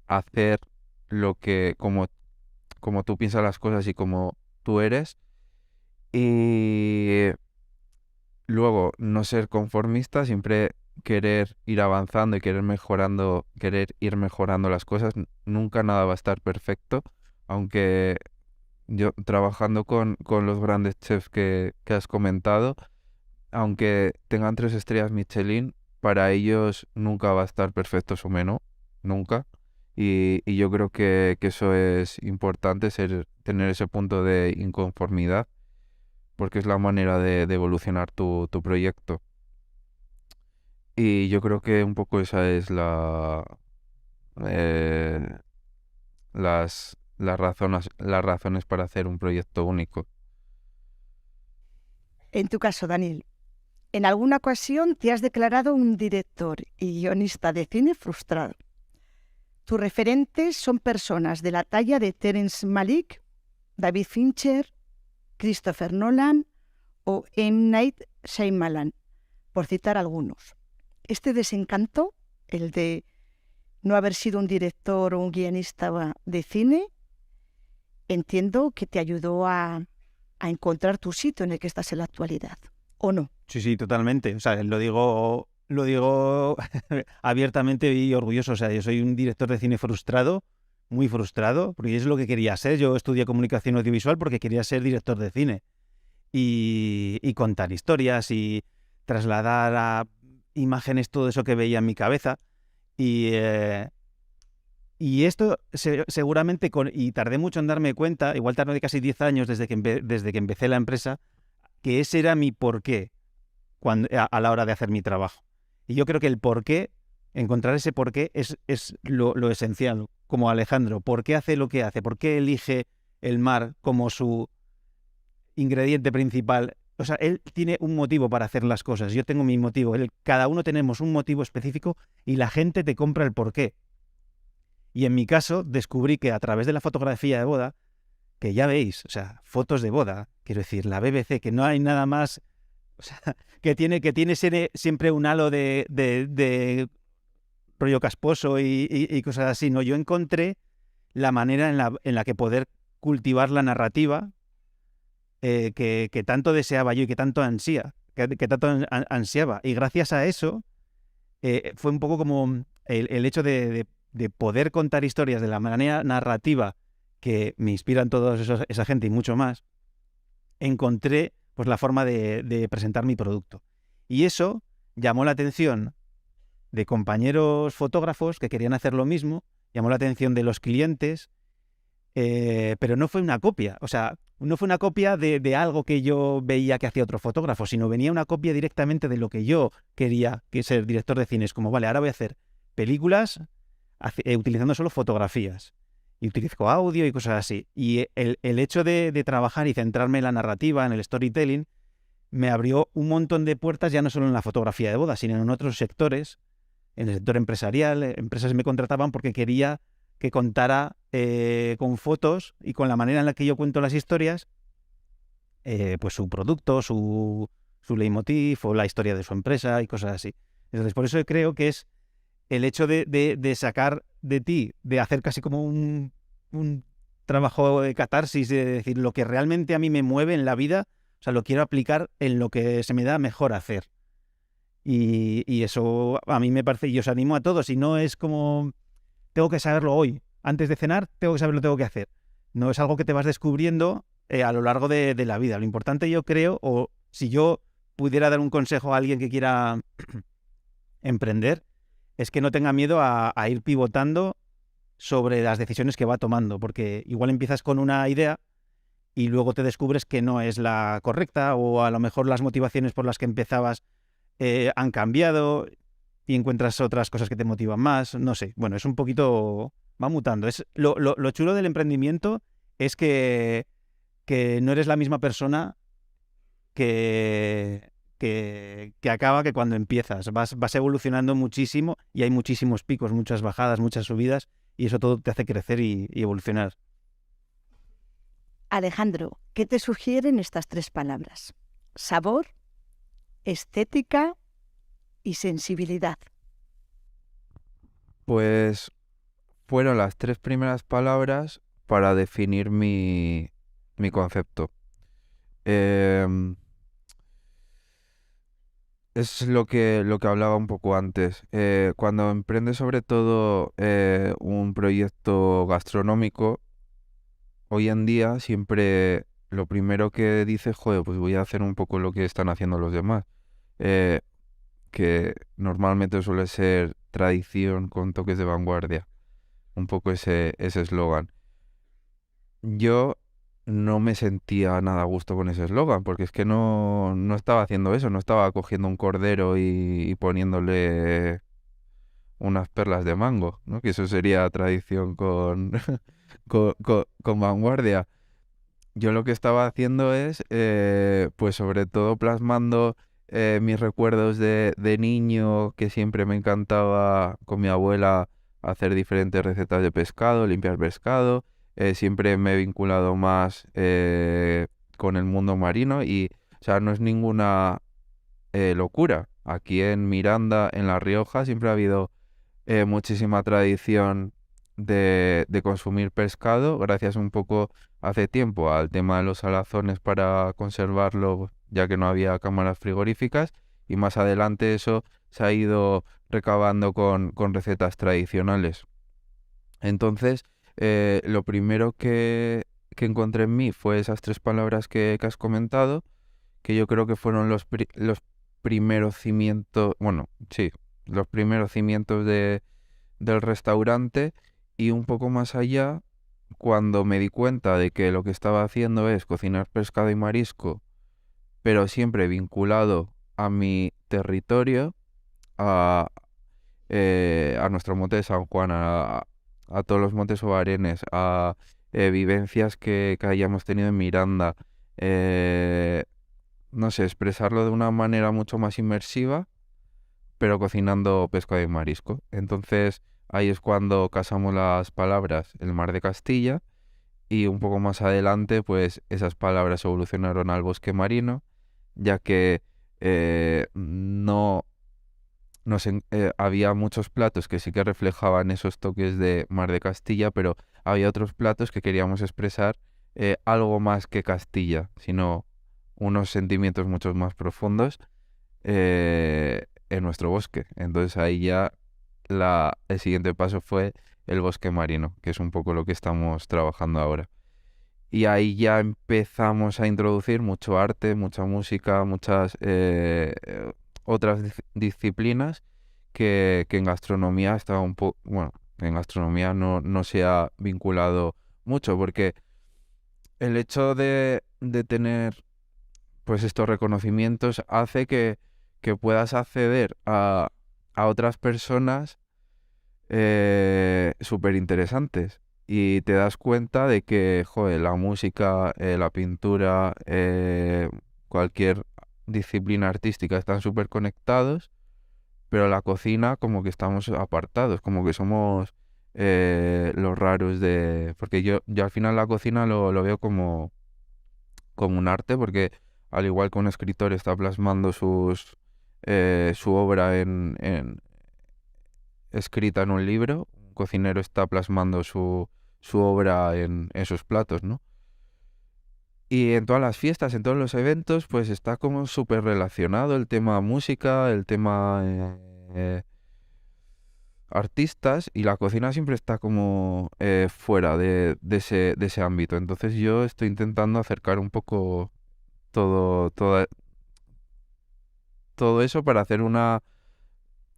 hacer lo que, como como tú piensas las cosas y como tú eres. Y luego, no ser conformista, siempre querer ir avanzando y querer ir mejorando las cosas. Nunca nada va a estar perfecto, aunque yo trabajando con los grandes chefs que has comentado, aunque tengan 3 estrellas Michelin, para ellos nunca va a estar perfecto su menú, nunca. Y yo creo que eso es importante, tener ese punto de inconformidad, porque es la manera de evolucionar tu proyecto. Y yo creo que un poco esa es eh, las razones para hacer un proyecto único. En tu caso, Daniel, en alguna ocasión te has declarado un director y guionista de cine frustrado. Tus referentes son personas de la talla de Terrence Malick, David Fincher, Christopher Nolan o M. Night Shyamalan, por citar algunos. Este desencanto, el de no haber sido un director o un guionista de cine, entiendo que te ayudó a encontrar tu sitio en el que estás en la actualidad, ¿o no? Sí, totalmente. O sea, lo digo abiertamente y orgulloso. O sea, yo soy un director de cine frustrado, muy frustrado, porque es lo que quería ser. Yo estudié comunicación audiovisual porque quería ser director de cine y contar historias y trasladar a imágenes todo eso que veía en mi cabeza. Y esto seguramente, y tardé mucho en darme cuenta, igual tardé casi 10 años desde que empecé la empresa, que ese era mi porqué a la hora de hacer mi trabajo. Y yo creo que el porqué, encontrar ese porqué es lo esencial, como Alejandro. ¿Por qué hace lo que hace? ¿Por qué elige el mar como su ingrediente principal? O sea, él tiene un motivo para hacer las cosas, yo tengo mi motivo. Cada uno tenemos un motivo específico y la gente te compra el porqué. Y en mi caso descubrí que a través de la fotografía de boda, que ya veis, o sea, fotos de boda, quiero decir, la BBC, que no hay nada más, o sea, que tiene siempre un halo de rollo casposo y cosas así, ¿no? Yo encontré la manera en la que poder cultivar la narrativa que tanto deseaba yo y que tanto ansiaba. Y gracias a eso fue un poco como el hecho de poder contar historias de la manera narrativa que me inspiran toda esa gente y mucho más, encontré pues la forma de presentar mi producto. Y eso llamó la atención de compañeros fotógrafos que querían hacer lo mismo, llamó la atención de los clientes, pero no fue una copia. O sea, no fue una copia de algo que yo veía que hacía otro fotógrafo, sino venía una copia directamente de lo que yo quería que ser director de cine. Es como, vale, ahora voy a hacer películas utilizando solo fotografías. Y utilizo audio y cosas así. Y el hecho de trabajar y centrarme en la narrativa, en el storytelling, me abrió un montón de puertas, ya no solo en la fotografía de boda, sino en otros sectores, en el sector empresarial. Empresas me contrataban porque quería que contara con fotos y con la manera en la que yo cuento las historias, pues su producto, su leitmotiv o la historia de su empresa y cosas así. Entonces, por eso creo que es el hecho de sacar de ti, de hacer casi como un trabajo de catarsis, de decir lo que realmente a mí me mueve en la vida, o sea, lo quiero aplicar en lo que se me da mejor hacer. Y eso a mí me parece, y os animo a todos, y no es como, tengo que saberlo hoy, antes de cenar, tengo que saber lo que tengo que hacer. No es algo que te vas descubriendo a lo largo de la vida. Lo importante, yo creo, o si yo pudiera dar un consejo a alguien que quiera emprender, es que no tenga miedo a ir pivotando sobre las decisiones que va tomando, porque igual empiezas con una idea y luego te descubres que no es la correcta, o a lo mejor las motivaciones por las que empezabas han cambiado y encuentras otras cosas que te motivan más, no sé. Bueno, es un poquito, va mutando. Es lo chulo del emprendimiento es que no eres la misma persona que acaba que cuando empiezas. Vas evolucionando muchísimo y hay muchísimos picos, muchas bajadas, muchas subidas, y eso todo te hace crecer y evolucionar. Alejandro, ¿qué te sugieren estas 3 palabras? Sabor, estética y sensibilidad. Pues fueron las 3 primeras palabras, para definir mi concepto. Em, es lo que hablaba un poco antes. Cuando emprendes sobre todo un proyecto gastronómico, hoy en día siempre lo primero que dices, joder, pues voy a hacer un poco lo que están haciendo los demás. Eh, que normalmente suele ser tradición con toques de vanguardia. Un poco ese eslogan. Yo no me sentía nada a gusto con ese eslogan, porque es que no estaba haciendo eso, no estaba cogiendo un cordero y poniéndole unas perlas de mango, ¿no? Que eso sería tradición con, con vanguardia. Yo lo que estaba haciendo es, pues sobre todo plasmando mis recuerdos de niño, que siempre me encantaba con mi abuela hacer diferentes recetas de pescado, limpiar pescado. Siempre me he vinculado más con el mundo marino y, o sea, no es ninguna locura. Aquí en Miranda, en La Rioja, siempre ha habido muchísima tradición de consumir pescado, gracias un poco hace tiempo al tema de los salazones para conservarlo, ya que no había cámaras frigoríficas, y más adelante eso se ha ido recabando con recetas tradicionales. Entonces, lo primero que encontré en mí fue esas tres palabras que has comentado, que yo creo que fueron los primeros cimientos, bueno, sí, los primeros cimientos del restaurante, y un poco más allá, cuando me di cuenta de que lo que estaba haciendo es cocinar pescado y marisco, pero siempre vinculado a mi territorio, a, a nuestro monte de San Juan, a todos los montes obarenes, a vivencias que hayamos tenido en Miranda, eh, no sé, expresarlo de una manera mucho más inmersiva, pero cocinando pescado y marisco. Entonces ahí es cuando casamos las palabras el mar de Castilla, y un poco más adelante pues esas palabras evolucionaron al bosque marino, ya que había muchos platos que sí que reflejaban esos toques de mar de Castilla, pero había otros platos que queríamos expresar algo más que Castilla, sino unos sentimientos mucho más profundos en nuestro bosque. Entonces ahí ya el siguiente paso fue el bosque marino, que es un poco lo que estamos trabajando ahora. Y ahí ya empezamos a introducir mucho arte, mucha música, muchas otras disciplinas que en gastronomía estaba un poco, bueno, en gastronomía no se ha vinculado mucho, porque el hecho de tener pues estos reconocimientos hace que puedas acceder a otras personas súper interesantes, y te das cuenta de que, joder, la música, la pintura, cualquier disciplina artística están súper conectados, pero la cocina como que estamos apartados, como que somos los raros porque yo al final la cocina lo veo como un arte, porque al igual que un escritor está plasmando su obra escrita en un libro, un cocinero está plasmando su obra en sus platos, ¿no? Y en todas las fiestas, en todos los eventos, pues está como súper relacionado el tema música, el tema artistas, y la cocina siempre está como fuera de ese ámbito. Entonces yo estoy intentando acercar un poco todo eso para hacer una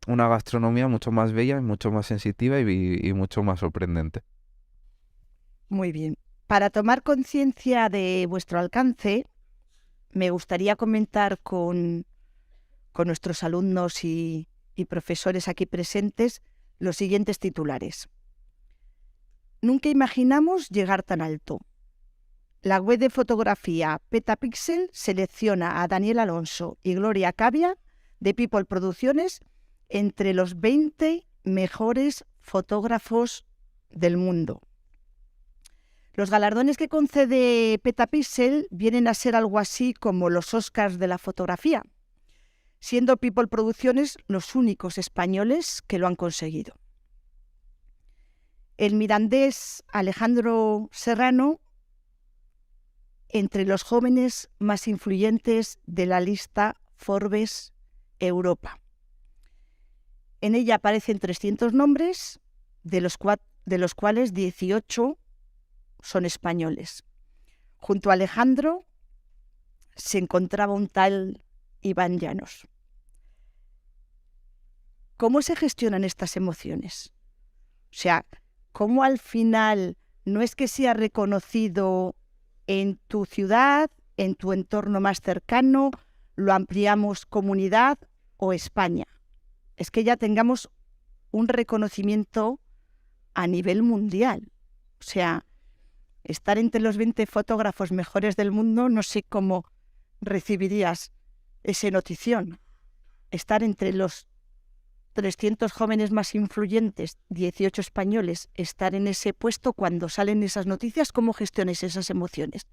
gastronomía mucho más bella y mucho más sensitiva y mucho más sorprendente. Muy bien. Para tomar conciencia de vuestro alcance, me gustaría comentar con nuestros alumnos y profesores aquí presentes los siguientes titulares. Nunca imaginamos llegar tan alto. La web de fotografía Petapixel selecciona a Daniel Alonso y Gloria Cavia de People Producciones entre los 20 mejores fotógrafos del mundo. Los galardones que concede Petapixel vienen a ser algo así como los Oscars de la fotografía, siendo People Producciones los únicos españoles que lo han conseguido. El mirandés Alejandro Serrano entre los jóvenes más influyentes de la lista Forbes Europa. En ella aparecen 300 nombres, de los cuales 18 son españoles. Junto a Alejandro se encontraba un tal Iván Llanos. ¿Cómo se gestionan estas emociones? O sea, ¿cómo al final no es que sea reconocido en tu ciudad, en tu entorno más cercano, lo ampliamos comunidad o España? Es que ya tengamos un reconocimiento a nivel mundial. O sea, estar entre los 20 fotógrafos mejores del mundo, no sé cómo recibirías esa notición. Estar entre los 300 jóvenes más influyentes, 18 españoles, estar en ese puesto cuando salen esas noticias, ¿cómo gestiones esas emociones?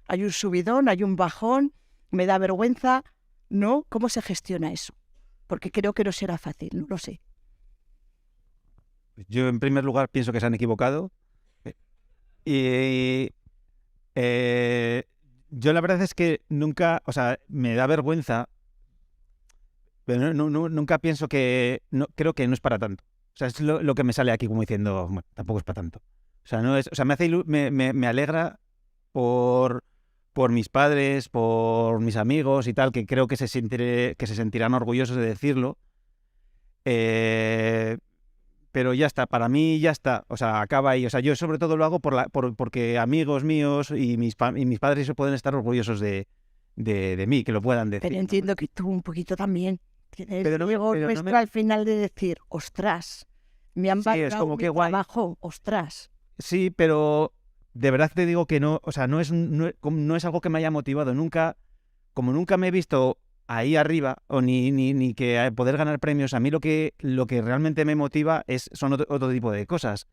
¿Hay un subidón, hay un bajón, me da vergüenza? ¿No? ¿Cómo se gestiona eso? Porque creo que no será fácil, no lo sé. Yo, en primer lugar, pienso que se han equivocado. Y yo la verdad es que nunca, o sea, me da vergüenza, pero nunca pienso que, creo que no es para tanto. O sea, es lo que me sale aquí como diciendo, bueno, tampoco es para tanto. O sea, no es, o sea, me alegra por mis padres, por mis amigos y tal, que creo que se sentirán orgullosos de decirlo. Pero ya está, para mí ya está, o sea, acaba ahí. O sea, yo sobre todo lo hago porque amigos míos y mis padres pueden estar orgullosos de mí, que lo puedan decir. Pero entiendo que tú un poquito también tienes Pero ego nuestro al final de decir, ostras, me han valorado mi trabajo, ostras. Sí, pero de verdad te digo que no, o sea, no es algo que me haya motivado. Nunca, como nunca me he visto ahí arriba, o ni que poder ganar premios, a mí lo que realmente me motiva son otro tipo de cosas.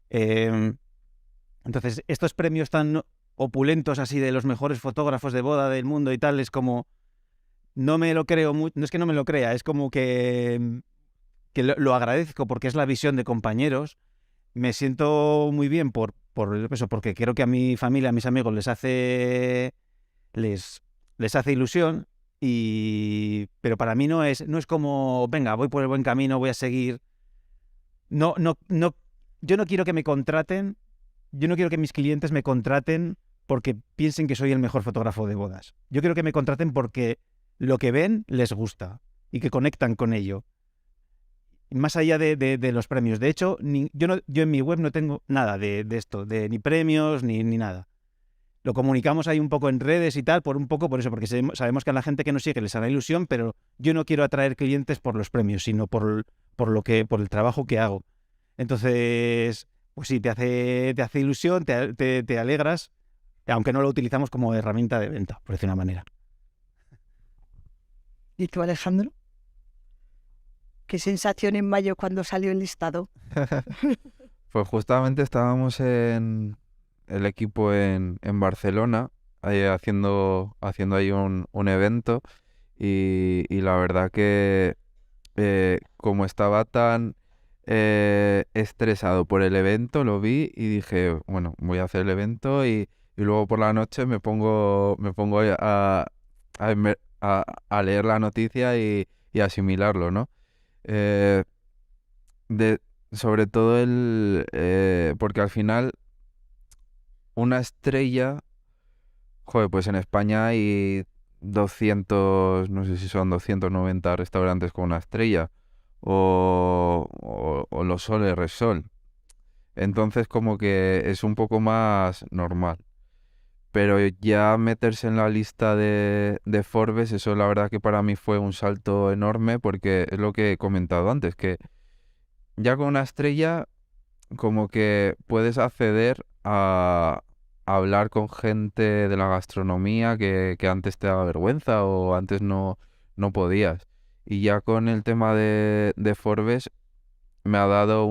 Entonces, estos premios tan opulentos así de los mejores fotógrafos de boda del mundo y tal, es como, no me lo creo mucho, no es que no me lo crea, es como que lo agradezco porque es la visión de compañeros. Me siento muy bien por eso, porque creo que a mi familia, a mis amigos les hace ilusión. Pero para mí no es como, venga, voy por el buen camino, voy a seguir. No, yo no quiero que me contraten, yo no quiero que mis clientes me contraten porque piensen que soy el mejor fotógrafo de bodas. Yo quiero que me contraten porque lo que ven les gusta y que conectan con ello. Más allá de los premios. De hecho, yo en mi web no tengo nada de esto, de ni premios ni nada. Lo comunicamos ahí un poco en redes y tal, por eso, porque sabemos que a la gente que nos sigue les hará ilusión, pero yo no quiero atraer clientes por los premios, sino por el trabajo que hago. Entonces, pues sí, te hace ilusión, te alegras, aunque no lo utilizamos como herramienta de venta, por decir una manera. ¿Y tú, Alejandro? ¿Qué sensación en mayo cuando salió el listado? Pues justamente estábamos el equipo en Barcelona haciendo ahí un evento y la verdad que como estaba tan estresado por el evento, lo vi y dije, bueno, voy a hacer el evento y luego por la noche me pongo a leer la noticia y asimilarlo, ¿no? Sobre todo porque al final una estrella, joder, pues en España hay 200, no sé si son 290 restaurantes con una estrella, o los Soles Resol. Entonces como que es un poco más normal. Pero ya meterse en la lista de Forbes, eso la verdad que para mí fue un salto enorme porque es lo que he comentado antes, que ya con una estrella como que puedes acceder a hablar con gente de la gastronomía que antes te daba vergüenza o antes no podías. Y ya con el tema de Forbes me ha dado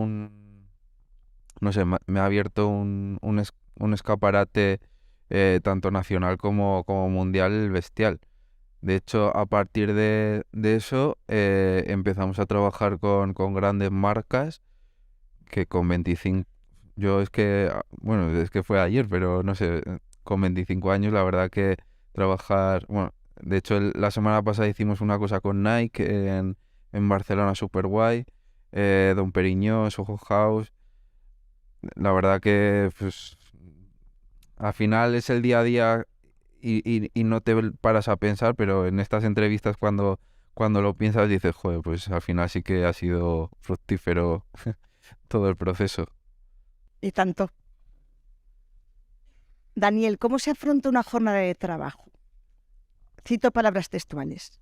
no sé, me ha abierto un escaparate tanto nacional como mundial bestial. De hecho, a partir de eso empezamos a trabajar con grandes marcas que con 25 Yo es que, bueno, es que fue ayer, pero no sé, con 25 años la verdad que trabajar, bueno, de hecho la semana pasada hicimos una cosa con Nike en Barcelona súper guay, Dom Perignon, Soho House, la verdad que pues al final es el día a día y no te paras a pensar, pero en estas entrevistas cuando lo piensas dices, joder, pues al final sí que ha sido fructífero todo el proceso. Y tanto. Daniel, ¿cómo se afronta una jornada de trabajo? Cito palabras textuales,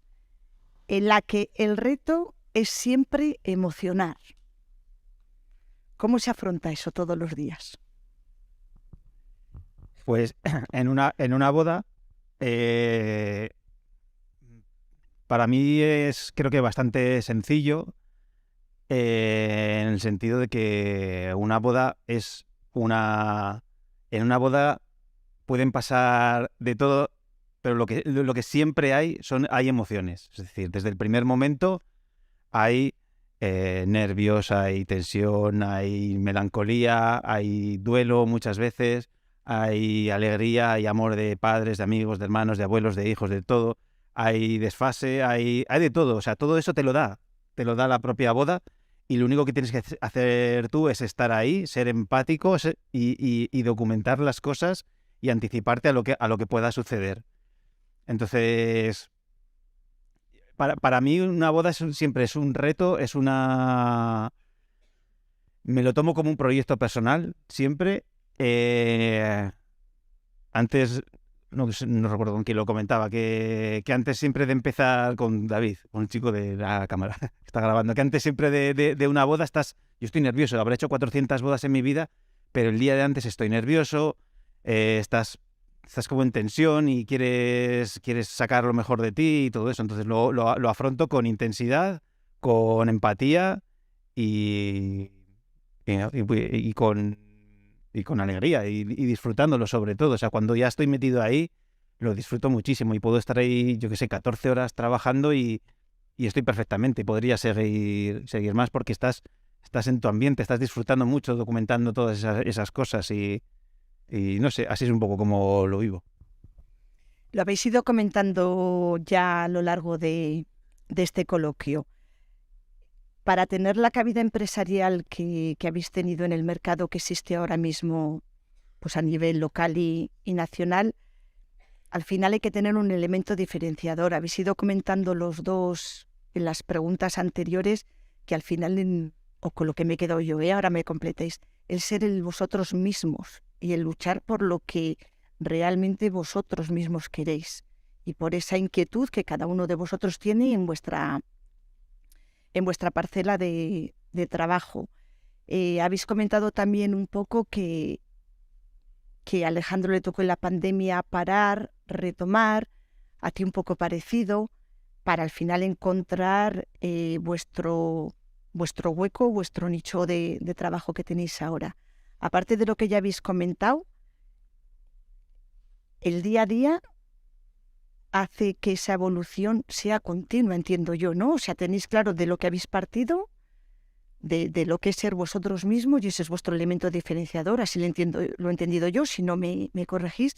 en la que el reto es siempre emocionar. ¿Cómo se afronta eso todos los días? Pues en una boda, para mí es creo que bastante sencillo, en el sentido de que una boda es una... En una boda pueden pasar de todo, pero lo que siempre hay emociones. Es decir, desde el primer momento hay nervios, hay tensión, hay melancolía, hay duelo muchas veces, hay alegría, hay amor de padres, de amigos, de hermanos, de abuelos, de hijos, de todo. Hay desfase, hay de todo. O sea, todo eso te lo da la propia boda. Y lo único que tienes que hacer tú es estar ahí, ser empático y documentar las cosas y anticiparte a lo que pueda suceder. Entonces, para mí una boda siempre es un reto, me lo tomo como un proyecto personal, siempre. Antes, no recuerdo con quién lo comentaba, que antes siempre de empezar con David, con el chico de la cámara que está grabando, que antes siempre de una boda yo estoy nervioso, habré hecho 400 bodas en mi vida, pero el día de antes estoy nervioso, estás como en tensión y quieres sacar lo mejor de ti y todo eso. Entonces lo afronto con intensidad, con empatía y, y con alegría y disfrutándolo sobre todo. O sea, cuando ya estoy metido ahí, lo disfruto muchísimo y puedo estar ahí, yo qué sé, 14 horas trabajando y estoy perfectamente. Podría seguir más porque estás en tu ambiente, estás disfrutando mucho, documentando todas esas cosas y no sé, así es un poco como lo vivo. Lo habéis ido comentando ya a lo largo de este coloquio. Para tener la cabida empresarial que habéis tenido en el mercado que existe ahora mismo, pues a nivel local y nacional, al final hay que tener un elemento diferenciador. Habéis ido comentando los dos en las preguntas anteriores que al final, o con lo que me he quedado yo, ahora me completéis, el ser vosotros mismos y el luchar por lo que realmente vosotros mismos queréis y por esa inquietud que cada uno de vosotros tiene en vuestra parcela de trabajo. Habéis comentado también un poco que a Alejandro le tocó en la pandemia parar, retomar, a ti un poco parecido, para al final encontrar vuestro hueco, vuestro nicho de trabajo que tenéis ahora. Aparte de lo que ya habéis comentado, el día a día hace que esa evolución sea continua, entiendo yo, ¿no? O sea, tenéis claro de lo que habéis partido, de lo que es ser vosotros mismos, y ese es vuestro elemento diferenciador, así lo he entendido yo, si no me corregís.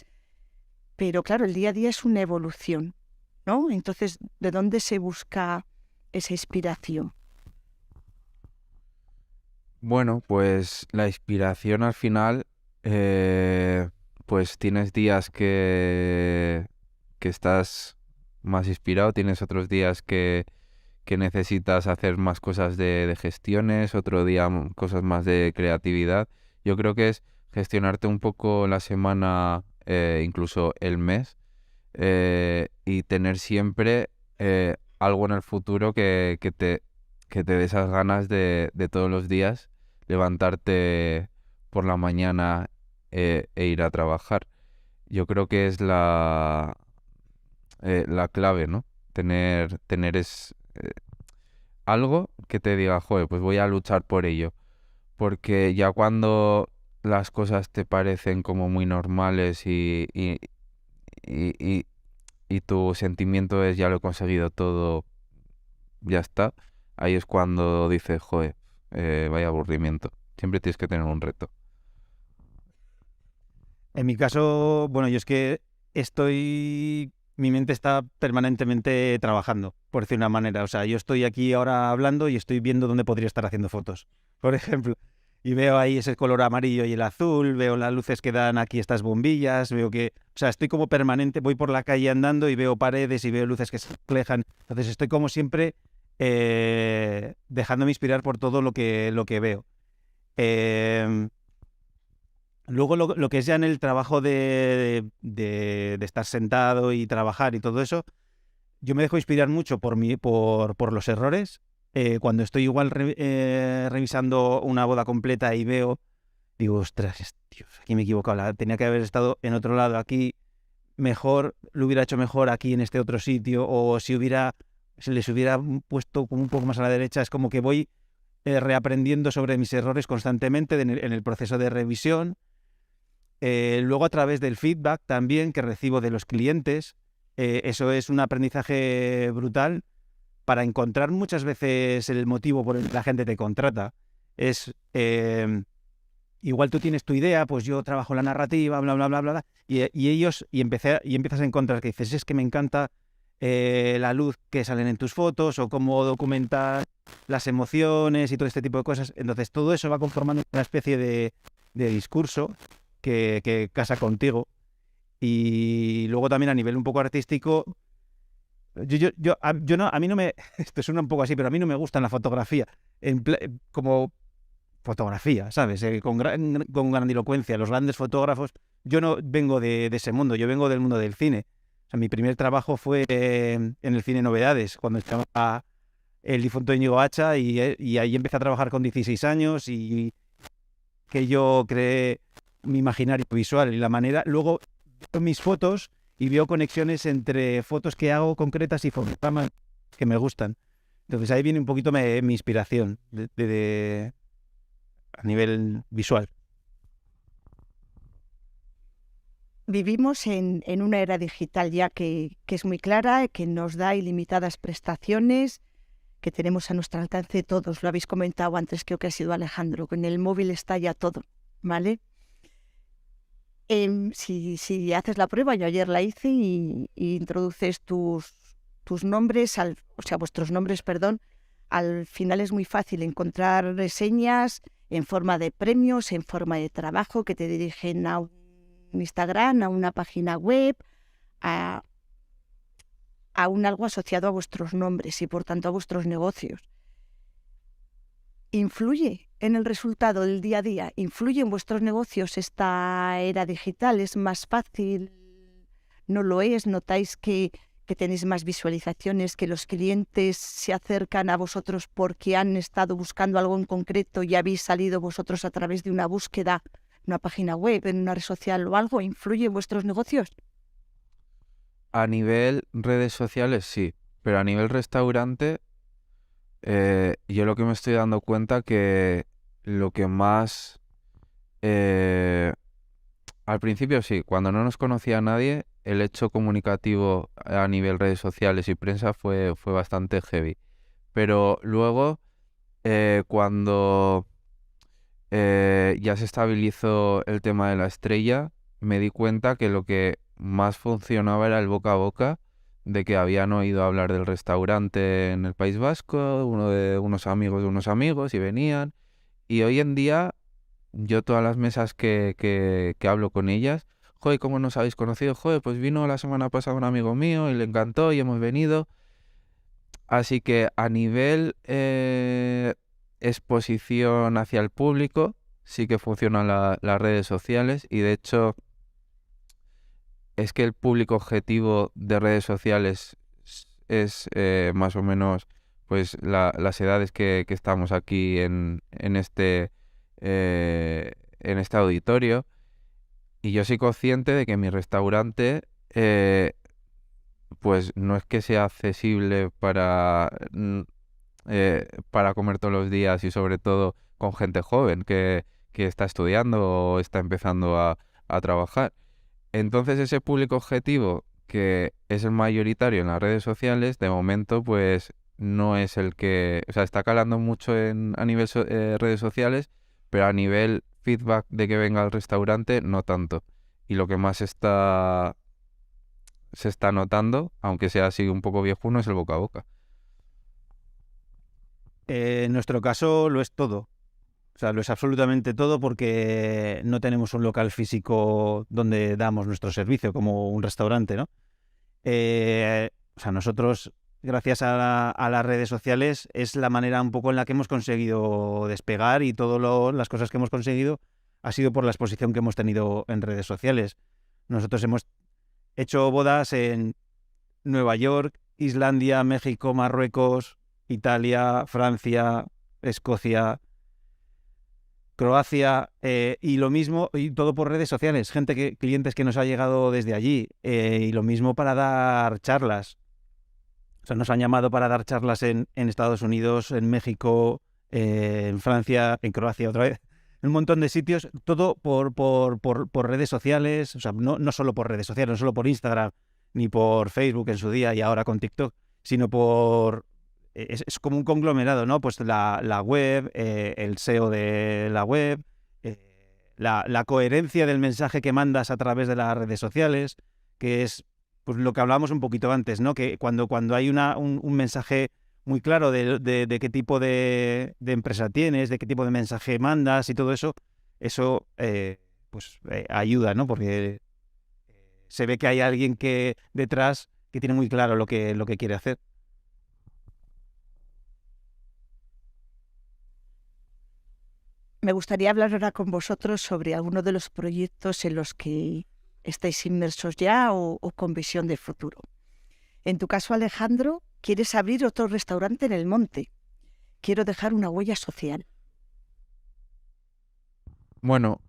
Pero claro, el día a día es una evolución, ¿no? Entonces, ¿de dónde se busca esa inspiración? Bueno, pues la inspiración al final, pues tienes días que estás más inspirado, tienes otros días que necesitas hacer más cosas de gestiones, otro día cosas más de creatividad. Yo creo que es gestionarte un poco la semana, incluso el mes, y tener siempre algo en el futuro que te dé esas ganas de todos los días levantarte por la mañana e ir a trabajar. Yo creo que es la clave, ¿no? Tener algo que te diga, joder, pues voy a luchar por ello. Porque ya cuando las cosas te parecen como muy normales y, y tu sentimiento es ya lo he conseguido todo, ya está, ahí es cuando dices, joder, vaya aburrimiento. Siempre tienes que tener un reto. En mi caso, bueno, yo es que mi mente está permanentemente trabajando, por decir una manera. O sea, yo estoy aquí ahora hablando y estoy viendo dónde podría estar haciendo fotos, por ejemplo. Y veo ahí ese color amarillo y el azul, veo las luces que dan aquí estas bombillas, veo que... O sea, estoy como permanente, voy por la calle andando y veo paredes y veo luces que se reflejan. Entonces estoy como siempre dejándome inspirar por todo lo que veo. Eh, Luego lo que es ya en el trabajo de estar sentado y trabajar y todo eso, yo me dejo inspirar mucho por los errores. Cuando estoy igual revisando una boda completa y digo, ostras, Dios, aquí me he equivocado, tenía que haber estado en otro lado, aquí mejor, lo hubiera hecho mejor aquí en este otro sitio, o si les hubiera puesto como un poco más a la derecha. Es como que voy reaprendiendo sobre mis errores constantemente en el proceso de revisión. Luego a través del feedback también que recibo de los clientes, eso es un aprendizaje brutal para encontrar muchas veces el motivo por el que la gente te contrata. Es igual tú tienes tu idea, pues yo trabajo la narrativa, bla, bla, bla, bla, bla, y empiezas a encontrar que dices, es que me encanta la luz que salen en tus fotos o cómo documentar las emociones y todo este tipo de cosas. Entonces todo eso va conformando una especie de discurso que casa contigo. Y luego también a nivel un poco artístico, a mí no me, esto suena un poco así, pero a mí no me gusta la fotografía, como fotografía, ¿sabes? Con grandilocuencia, los grandes fotógrafos. Yo no vengo de ese mundo, yo vengo del mundo del cine. O sea, mi primer trabajo fue en el Cine Novedades, cuando estaba el difunto Íñigo Hacha, y ahí empecé a trabajar con 16 años y que yo creé mi imaginario visual y la manera. Luego veo mis fotos y veo conexiones entre fotos que hago concretas y fotogramas que me gustan. Entonces ahí viene un poquito mi inspiración a nivel visual. Vivimos en una era digital ya que es muy clara, que nos da ilimitadas prestaciones, que tenemos a nuestro alcance todos. Lo habéis comentado antes, creo que ha sido Alejandro, que en el móvil está ya todo, ¿vale? Si haces la prueba, yo ayer la hice y introduces tus nombres, o sea, vuestros nombres, perdón, al final es muy fácil encontrar reseñas en forma de premios, en forma de trabajo, que te dirigen a un Instagram, a una página web, a algo asociado a vuestros nombres y por tanto a vuestros negocios. ¿Influye en el resultado del día a día? ¿Influye en vuestros negocios esta era digital? ¿Es más fácil? ¿No lo es? ¿Notáis que tenéis más visualizaciones, que los clientes se acercan a vosotros porque han estado buscando algo en concreto y habéis salido vosotros a través de una búsqueda, una página web, en una red social o algo? ¿Influye en vuestros negocios? A nivel redes sociales sí, pero a nivel restaurante yo lo que me estoy dando cuenta que lo que más... al principio sí, cuando no nos conocía a nadie, el hecho comunicativo a nivel redes sociales y prensa fue bastante heavy. Pero luego, cuando ya se estabilizó el tema de la estrella, me di cuenta que lo que más funcionaba era el boca a boca, de que habían oído hablar del restaurante en el País Vasco, unos amigos y venían. Y hoy en día, yo todas las mesas que hablo con ellas, joder, ¿cómo nos habéis conocido? Joder, pues vino la semana pasada un amigo mío y le encantó y hemos venido. Así que a nivel exposición hacia el público, sí que funcionan las redes sociales, y de hecho es que el público objetivo de redes sociales es más o menos pues las edades que estamos aquí en este auditorio. Y yo soy consciente de que mi restaurante pues no es que sea accesible para comer todos los días, y sobre todo con gente joven que está estudiando o está empezando a trabajar. Entonces ese público objetivo, que es el mayoritario en las redes sociales, de momento pues no es el que... O sea, está calando mucho a nivel redes sociales, pero a nivel feedback de que venga al restaurante no tanto. y lo que más se está notando, aunque sea así un poco viejuno, es el boca a boca. En nuestro caso lo es todo. O sea, lo es absolutamente todo porque no tenemos un local físico donde damos nuestro servicio, como un restaurante, ¿no? O sea, nosotros, gracias a las redes sociales, es la manera un poco en la que hemos conseguido despegar, y todas las cosas que hemos conseguido ha sido por la exposición que hemos tenido en redes sociales. Nosotros hemos hecho bodas en Nueva York, Islandia, México, Marruecos, Italia, Francia, Escocia, Croacia, y lo mismo, y todo por redes sociales, clientes que nos ha llegado desde allí, y lo mismo para dar charlas. O sea, nos han llamado para dar charlas en Estados Unidos, en México, en Francia, en Croacia otra vez, en un montón de sitios, todo por redes sociales. O sea, no solo por redes sociales, no solo por Instagram, ni por Facebook en su día y ahora con TikTok, sino es como un conglomerado, ¿no? Pues la web, el SEO de la web, la coherencia del mensaje que mandas a través de las redes sociales, que es pues lo que hablábamos un poquito antes, ¿no? Que cuando hay un mensaje muy claro de qué tipo de empresa tienes, de qué tipo de mensaje mandas y todo eso, ayuda, ¿no? Porque se ve que hay alguien detrás que tiene muy claro lo que quiere hacer. Me gustaría hablar ahora con vosotros sobre alguno de los proyectos en los que estáis inmersos ya o con visión de futuro. En tu caso, Alejandro, quieres abrir otro restaurante en el monte. Quiero dejar una huella social. Bueno,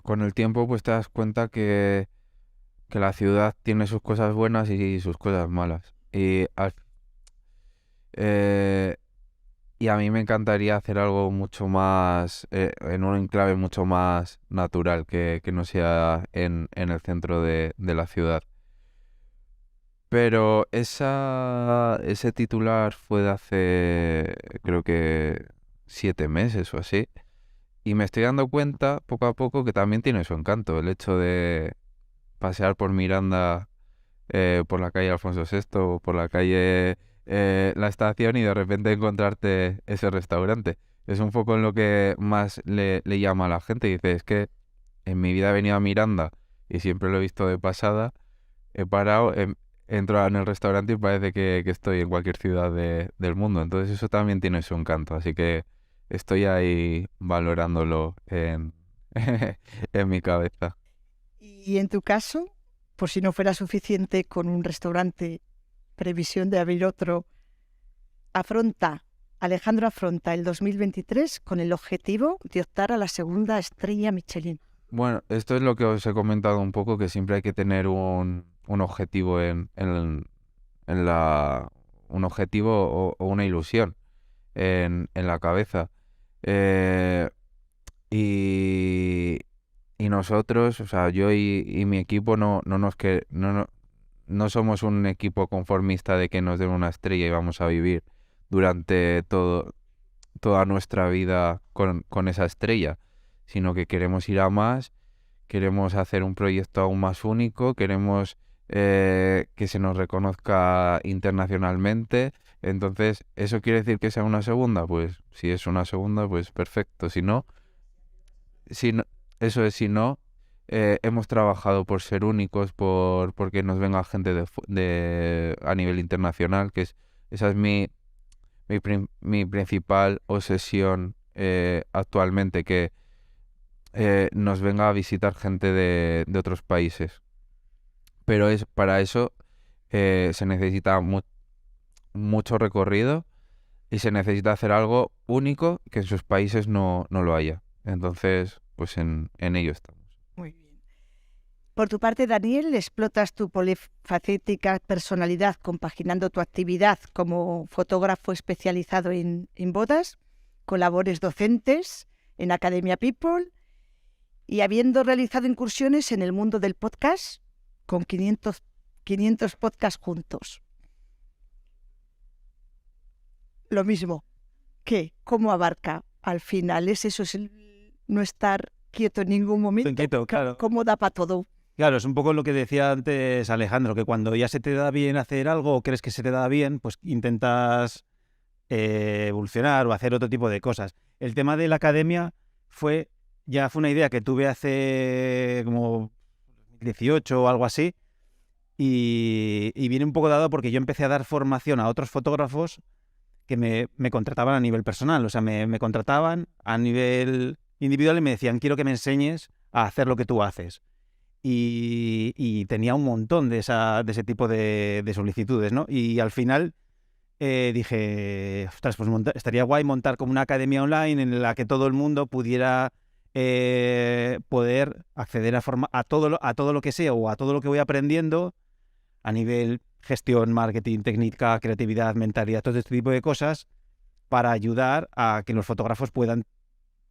con el tiempo pues te das cuenta que la ciudad tiene sus cosas buenas y sus cosas malas. Y a mí me encantaría hacer algo mucho más, en un enclave mucho más natural, que no sea en el centro de la ciudad. Pero ese titular fue de hace, creo que 7 meses o así. Y me estoy dando cuenta poco a poco que también tiene su encanto. El hecho de pasear por Miranda, por la calle Alfonso VI, o por la calle La Estación, y de repente encontrarte ese restaurante. Es un poco en lo que más le llama a la gente. Dice, es que en mi vida he venido a Miranda y siempre lo he visto de pasada. He parado, entro en el restaurante y parece que estoy en cualquier ciudad del mundo. Entonces eso también tiene su encanto. Así que estoy ahí valorándolo en, en mi cabeza. Y en tu caso, por si no fuera suficiente con un restaurante, previsión de abrir otro, Alejandro afronta el 2023 con el objetivo de optar a la segunda estrella Michelin. Bueno, esto es lo que os he comentado un poco, que siempre hay que tener un objetivo un objetivo o una ilusión en la cabeza. Eh, y, y nosotros, o sea, yo y mi equipo no somos un equipo conformista de que nos den una estrella y vamos a vivir durante toda nuestra vida con esa estrella, sino que queremos ir a más, queremos hacer un proyecto aún más único, queremos que se nos reconozca internacionalmente. Entonces, ¿eso quiere decir que sea una segunda? Pues si es una segunda, pues perfecto. Si no, eso es, si no, hemos trabajado por ser únicos, porque nos venga gente a nivel internacional, esa es mi principal obsesión actualmente, que nos venga a visitar gente de otros países. Pero para eso se necesita mucho recorrido y se necesita hacer algo único que en sus países no lo haya. Entonces, pues en ello estamos. Muy bien. Por tu parte, Daniel, explotas tu polifacética personalidad compaginando tu actividad como fotógrafo especializado en bodas, con labores docentes en Academia People y habiendo realizado incursiones en el mundo del podcast con 500 podcasts juntos. Lo mismo, ¿cómo abarca al final? ¿Es eso, es no estar quieto en ningún momento? Quieto, claro. ¿Cómo da para todo? Claro, es un poco lo que decía antes Alejandro, que cuando ya se te da bien hacer algo o crees que se te da bien, pues intentas evolucionar o hacer otro tipo de cosas. El tema de la academia fue una idea que tuve hace como 18 o algo así, y viene un poco dado porque yo empecé a dar formación a otros fotógrafos que me contrataban a nivel personal, o sea, me contrataban a nivel individual y me decían, quiero que me enseñes a hacer lo que tú haces. Y tenía un montón de ese tipo de solicitudes, ¿no? Y al final dije, ostras, pues estaría guay montar como una academia online en la que todo el mundo pudiera poder acceder a todo lo que sea o a todo lo que voy aprendiendo a nivel gestión, marketing, técnica, creatividad, mentalidad, todo este tipo de cosas para ayudar a que los fotógrafos puedan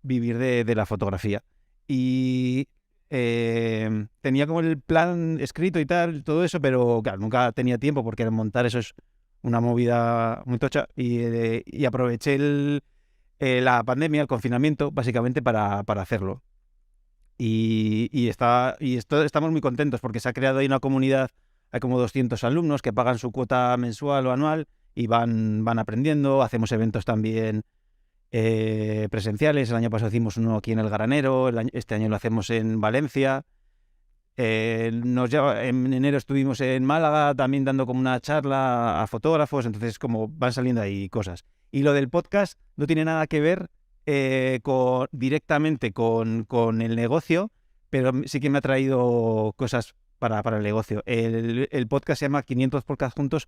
vivir de la fotografía. Y tenía como el plan escrito y tal, todo eso, pero claro, nunca tenía tiempo porque montar eso es una movida muy tocha y aproveché la pandemia, el confinamiento, básicamente para hacerlo. Estamos muy contentos porque se ha creado ahí una comunidad, hay como 200 alumnos que pagan su cuota mensual o anual y van aprendiendo, hacemos eventos también presenciales. El año pasado hicimos uno aquí en El Granero, este año lo hacemos en Valencia. En enero estuvimos en Málaga también dando como una charla a fotógrafos, entonces como van saliendo ahí cosas. Y lo del podcast no tiene nada que ver directamente con el negocio, pero sí que me ha traído cosas para el negocio. El podcast se llama 500 Podcasts Juntos,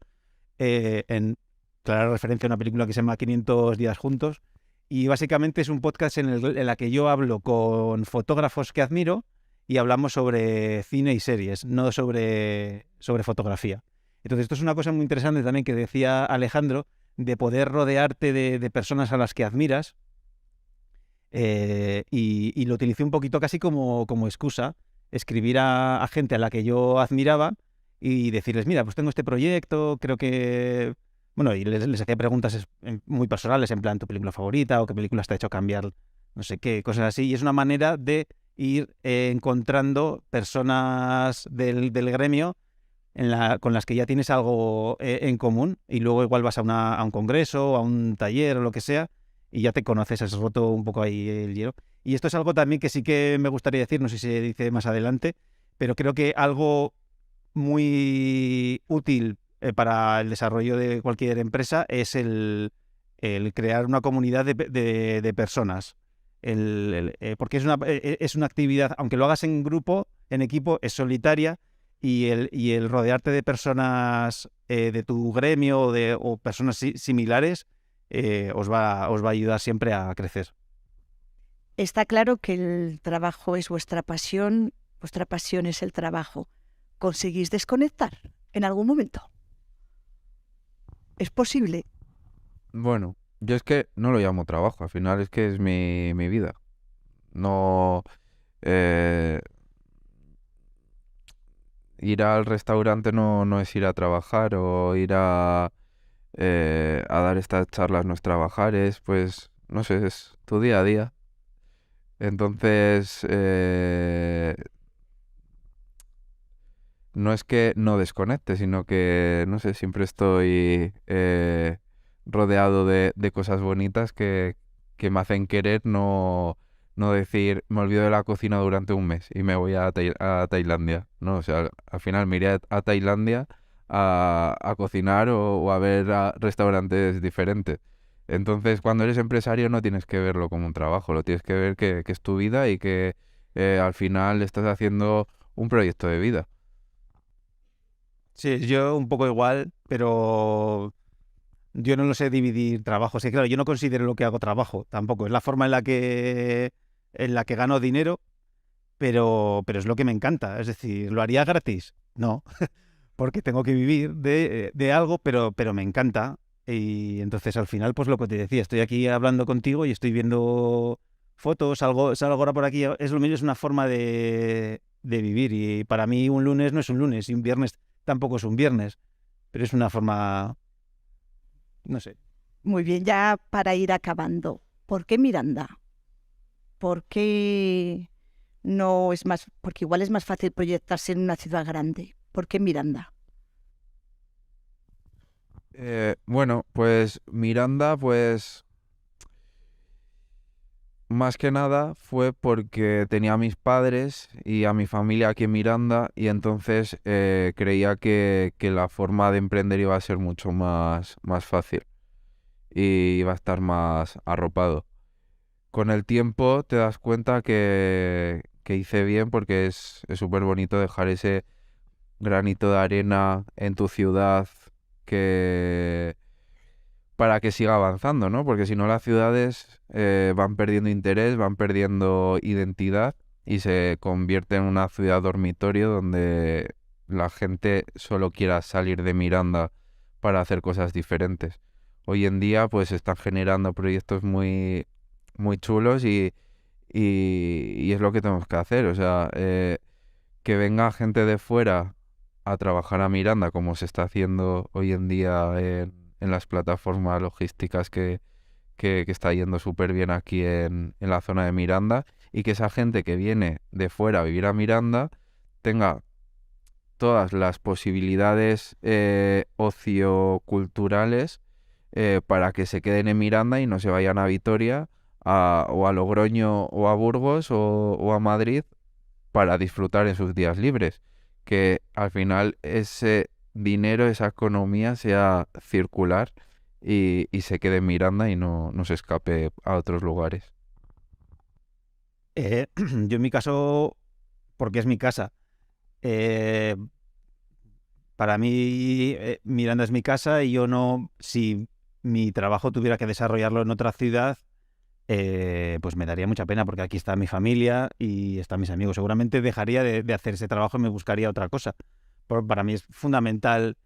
en clara referencia a una película que se llama 500 días juntos, y básicamente es un podcast en la que yo hablo con fotógrafos que admiro y hablamos sobre cine y series, no sobre fotografía. Entonces esto es una cosa muy interesante también que decía Alejandro, de poder rodearte de personas a las que admiras, y lo utilicé un poquito casi como excusa, escribir a gente a la que yo admiraba y decirles, mira, pues tengo este proyecto, creo que... Bueno, y les hacía preguntas muy personales, en plan, tu película favorita o qué película te ha hecho cambiar, no sé qué, cosas así. Y es una manera de ir encontrando personas del gremio con las que ya tienes algo en común, y luego igual vas a un congreso, a un taller o lo que sea, y ya te conoces, has roto un poco ahí el hielo. Y esto es algo también que sí que me gustaría decir, no sé si se dice más adelante, pero creo que algo muy útil para el desarrollo de cualquier empresa es el crear una comunidad de personas. Porque es una actividad, aunque lo hagas en grupo, en equipo, es solitaria, y el rodearte de personas de tu gremio o personas similares os va a ayudar siempre a crecer. Está claro que el trabajo es vuestra pasión es el trabajo. ¿Conseguís desconectar en algún momento? ¿Es posible? Bueno, yo es que no lo llamo trabajo, al final es que es mi vida. No... eh, ir al restaurante no es ir a trabajar, o ir a dar estas charlas no es trabajar, es pues, no sé, es tu día a día. Entonces, no es que no desconecte, sino que, no sé, siempre estoy rodeado de cosas bonitas que me hacen querer no decir, me olvido de la cocina durante un mes y me voy a Tailandia, ¿no? O sea, al final me iré a Tailandia a cocinar o a ver restaurantes diferentes. Entonces, cuando eres empresario no tienes que verlo como un trabajo, lo tienes que ver que es tu vida y que al final estás haciendo un proyecto de vida. Sí, yo un poco igual, pero yo no lo sé dividir trabajos. Sí, claro, yo no considero lo que hago trabajo tampoco. Es la forma en la que gano dinero, pero es lo que me encanta. Es decir, ¿lo haría gratis? No, porque tengo que vivir de algo, pero me encanta. Y entonces al final, pues lo que te decía, estoy aquí hablando contigo y estoy viendo fotos, salgo ahora por aquí, es lo mismo, es una forma de vivir. Y para mí un lunes no es un lunes y un viernes tampoco es un viernes, pero es una forma, no sé. Muy bien, ya para ir acabando. ¿Por qué Miranda? ¿Por qué no es más, porque igual es más fácil proyectarse en una ciudad grande. ¿Por qué Miranda? Bueno, pues Miranda, pues más que nada fue porque tenía a mis padres y a mi familia aquí en Miranda y entonces creía que la forma de emprender iba a ser mucho más fácil y iba a estar más arropado. Con el tiempo te das cuenta que hice bien porque es súper bonito dejar ese granito de arena en tu ciudad que para que siga avanzando, ¿no? Porque si no las ciudades van perdiendo interés, van perdiendo identidad y se convierte en una ciudad dormitorio donde la gente solo quiera salir de Miranda para hacer cosas diferentes. Hoy en día pues se están generando proyectos muy chulos y es lo que tenemos que hacer. O sea, que venga gente de fuera a trabajar a Miranda, como se está haciendo hoy en día en las plataformas logísticas que está yendo súper bien aquí en la zona de Miranda, y que esa gente que viene de fuera a vivir a Miranda tenga todas las posibilidades ocioculturales para que se queden en Miranda y no se vayan a Vitoria o a Logroño o a Burgos o a Madrid para disfrutar en sus días libres. Que al final ese dinero, esa economía sea circular y se quede en Miranda y no se escape a otros lugares. Yo en mi caso, porque es mi casa, eh, para mí Miranda es mi casa y yo no, si mi trabajo tuviera que desarrollarlo en otra ciudad, pues me daría mucha pena porque aquí está mi familia y están mis amigos. Seguramente dejaría de hacer ese trabajo y me buscaría otra cosa. Para mí es fundamental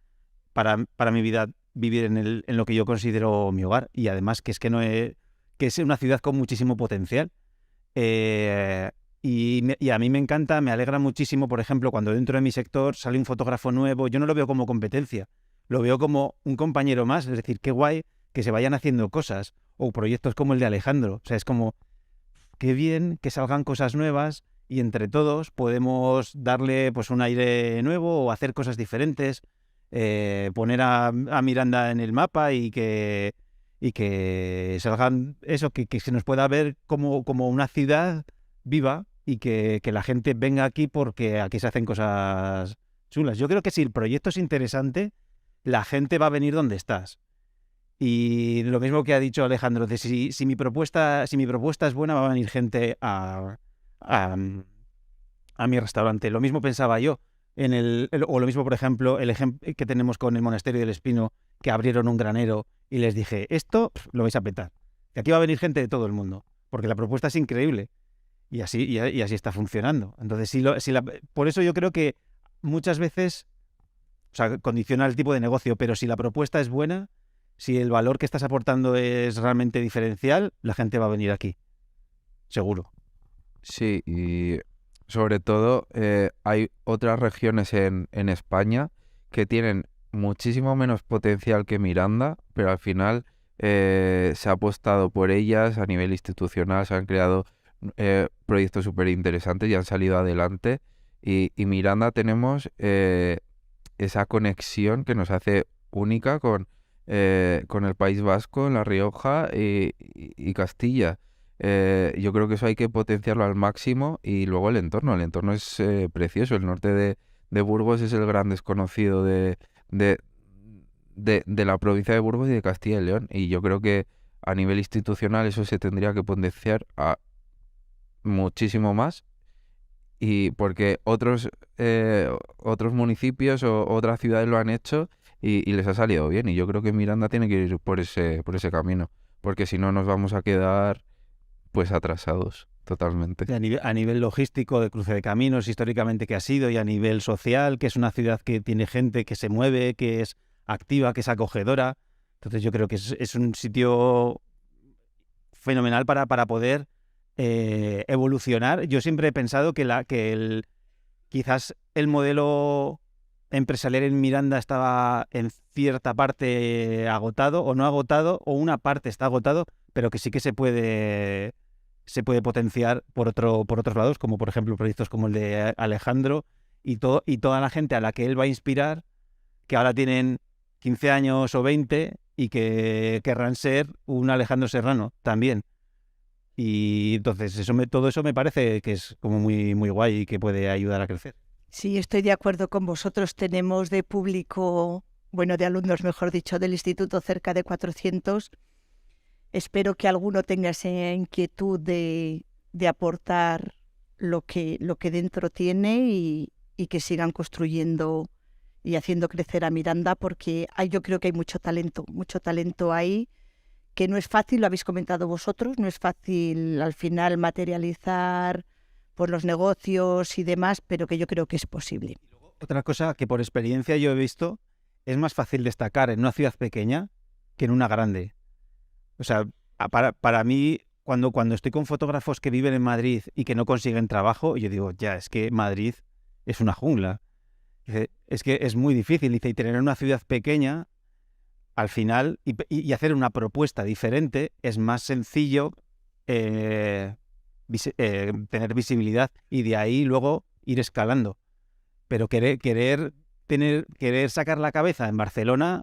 para mi vida vivir en lo que yo considero mi hogar, y además que es que no es, que es una ciudad con muchísimo potencial. Y a mí me encanta, me alegra muchísimo, por ejemplo, cuando dentro de mi sector sale un fotógrafo nuevo. Yo no lo veo como competencia, lo veo como un compañero más. Es decir, qué guay que se vayan haciendo cosas o proyectos como el de Alejandro. O sea, es como, qué bien que salgan cosas nuevas y entre todos podemos darle pues un aire nuevo o hacer cosas diferentes, poner a Miranda en el mapa y que salgan eso, que se nos pueda ver como una ciudad viva y que la gente venga aquí porque aquí se hacen cosas chulas. Yo creo que si el proyecto es interesante, la gente va a venir donde estás. Y lo mismo que ha dicho Alejandro, de si mi propuesta es buena, va a venir gente a mi restaurante. Lo mismo pensaba yo. O lo mismo, por ejemplo, el ejemplo que tenemos con el Monasterio del Espino, que abrieron un granero y les dije, esto lo vais a petar. Que aquí va a venir gente de todo el mundo, porque la propuesta es increíble. Y así está funcionando. Entonces, por eso yo creo que muchas veces, o sea, condiciona el tipo de negocio, pero si la propuesta es buena, si el valor que estás aportando es realmente diferencial, la gente va a venir aquí. Seguro. Sí, y sobre todo hay otras regiones en España que tienen muchísimo menos potencial que Miranda, pero al final se ha apostado por ellas a nivel institucional, se han creado proyectos súper interesantes y han salido adelante. Y Miranda tenemos esa conexión que nos hace única con el País Vasco, La Rioja y Castilla. Yo creo que eso hay que potenciarlo al máximo y luego el entorno. El entorno es precioso. El norte de Burgos es el gran desconocido de, de la provincia de Burgos y de Castilla y León. Y yo creo que a nivel institucional eso se tendría que potenciar muchísimo más. Y porque otros municipios o otras ciudades lo han hecho y les ha salido bien. Y yo creo que Miranda tiene que ir por ese camino. Porque si no nos vamos a quedar pues atrasados totalmente. A nivel logístico, de cruce de caminos, históricamente que ha sido, y a nivel social, que es una ciudad que tiene gente que se mueve, que es activa, que es acogedora. Entonces yo creo que es un sitio fenomenal para poder evolucionar. Yo siempre he pensado que quizás el modelo empresarial en Miranda estaba en cierta parte agotado, o no agotado, o una parte está agotado, pero que sí que se puede se puede potenciar por otros lados, como por ejemplo proyectos como el de Alejandro y toda la gente a la que él va a inspirar, que ahora tienen 15 años o 20 y que querrán ser un Alejandro Serrano también. Y entonces todo eso me parece que es como muy, muy guay y que puede ayudar a crecer. Sí, estoy de acuerdo con vosotros. Tenemos de público, bueno, de alumnos, mejor dicho, del instituto cerca de 400. Espero que alguno tenga esa inquietud de aportar lo que dentro tiene y que sigan construyendo y haciendo crecer a Miranda, porque yo creo que hay mucho talento ahí, que no es fácil, lo habéis comentado vosotros, no es fácil al final materializar por los negocios y demás, pero que yo creo que es posible. Otra cosa que por experiencia yo he visto, es más fácil destacar en una ciudad pequeña que en una grande. O sea, para mí, cuando estoy con fotógrafos que viven en Madrid y que no consiguen trabajo, yo digo, ya, es que Madrid es una jungla. Es que es muy difícil. Dice, y tener una ciudad pequeña, al final, y hacer una propuesta diferente, es más sencillo tener visibilidad y de ahí luego ir escalando. Pero querer sacar la cabeza en Barcelona,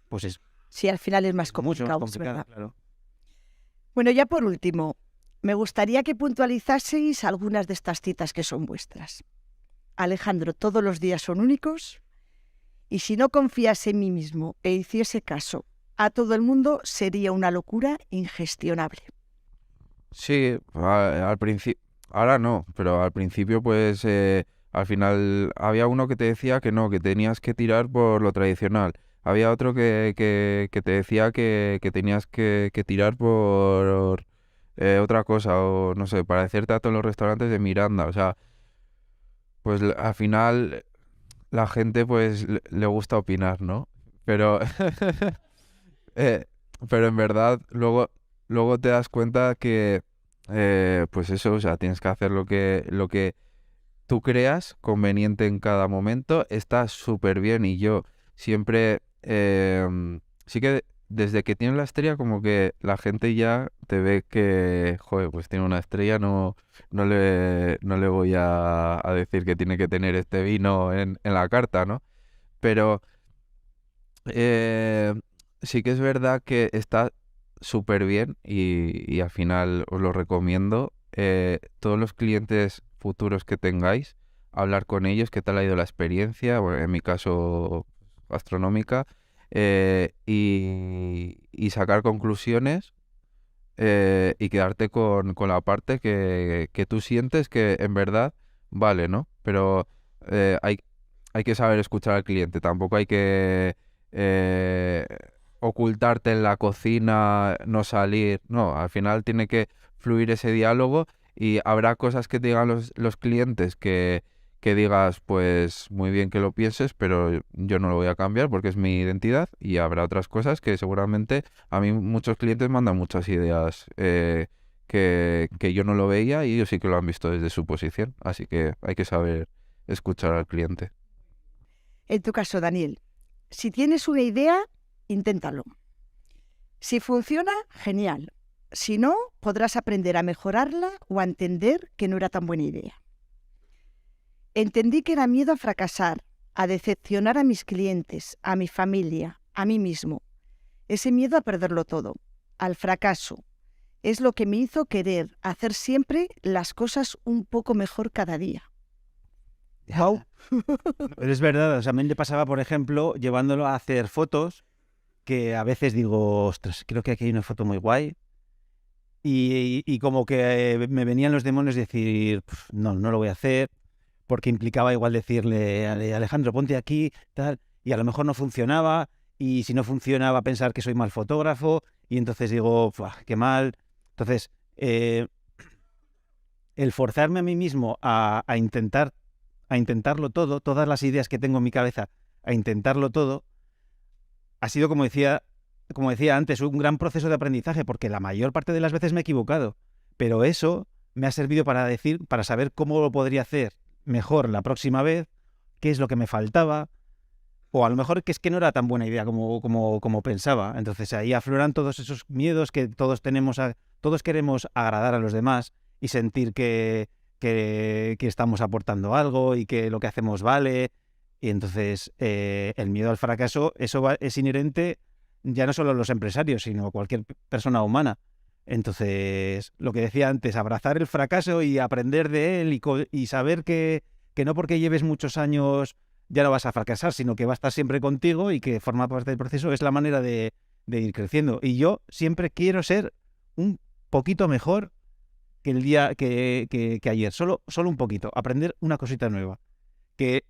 pues es Sí, al final es más mucho más complicado, es complicado, verdad. claro. Bueno, ya por último, me gustaría que puntualizaseis algunas de estas citas que son vuestras. Alejandro, todos los días son únicos y si no confiase en mí mismo e hiciese caso a todo el mundo, sería una locura ingestionable. Sí, al principio, ahora no, pero al principio pues al final había uno que te decía que no, que tenías que tirar por lo tradicional. Había otro que te decía que tenías que tirar por otra cosa, o no sé, parecerte a todos los restaurantes de Miranda. O sea, pues al final la gente pues le gusta opinar, ¿no? Pero, eh, pero en verdad luego te das cuenta que, pues eso, o sea, tienes que hacer lo que tú creas conveniente en cada momento. Está súper bien y yo siempre, sí que desde que tienes la estrella como que la gente ya te ve que, joder, pues tiene una estrella, no le voy a decir que tiene que tener este vino en la carta, ¿no? Pero eh, sí que es verdad que está súper bien y al final os lo recomiendo. Todos los clientes futuros que tengáis, hablar con ellos, qué tal ha ido la experiencia, bueno, en mi caso gastronómica, y sacar conclusiones y quedarte con la parte que tú sientes que en verdad vale, ¿no? Pero hay que saber escuchar al cliente, tampoco hay que eh, ocultarte en la cocina, no salir, no, al final tiene que fluir ese diálogo y habrá cosas que te digan los clientes que digas, pues muy bien que lo pienses, pero yo no lo voy a cambiar porque es mi identidad y habrá otras cosas que seguramente a mí muchos clientes mandan muchas ideas que yo no lo veía y ellos sí que lo han visto desde su posición, así que hay que saber escuchar al cliente. En tu caso, Daniel, si tienes una idea, inténtalo. Si funciona, genial. Si no, podrás aprender a mejorarla o a entender que no era tan buena idea. Entendí que era miedo a fracasar, a decepcionar a mis clientes, a mi familia, a mí mismo. Ese miedo a perderlo todo, al fracaso, es lo que me hizo querer hacer siempre las cosas un poco mejor cada día. Wow. Pero es verdad, o sea, a mí me pasaba, por ejemplo, llevándolo a hacer fotos, que a veces digo, ostras, creo que aquí hay una foto muy guay. Y como que me venían los demonios de decir, no lo voy a hacer, porque implicaba igual decirle, Alejandro, ponte aquí, tal, y a lo mejor no funcionaba, y si no funcionaba pensar que soy mal fotógrafo, y entonces digo, qué mal. Entonces, el forzarme a mí mismo a intentarlo todo, todas las ideas que tengo en mi cabeza, a intentarlo todo, ha sido, como decía antes, un gran proceso de aprendizaje, porque la mayor parte de las veces me he equivocado, pero eso me ha servido para saber cómo lo podría hacer mejor la próxima vez, qué es lo que me faltaba, o a lo mejor que es que no era tan buena idea como pensaba. Entonces ahí afloran todos esos miedos que todos tenemos todos queremos agradar a los demás y sentir que estamos aportando algo y que lo que hacemos vale. Y entonces el miedo al fracaso, es inherente ya no solo a los empresarios, sino a cualquier persona humana. Entonces, lo que decía antes, abrazar el fracaso y aprender de él y saber que no porque lleves muchos años ya no vas a fracasar, sino que va a estar siempre contigo y que forma parte del proceso, es la manera de ir creciendo. Y yo siempre quiero ser un poquito mejor que el día que ayer, solo un poquito, aprender una cosita nueva. Que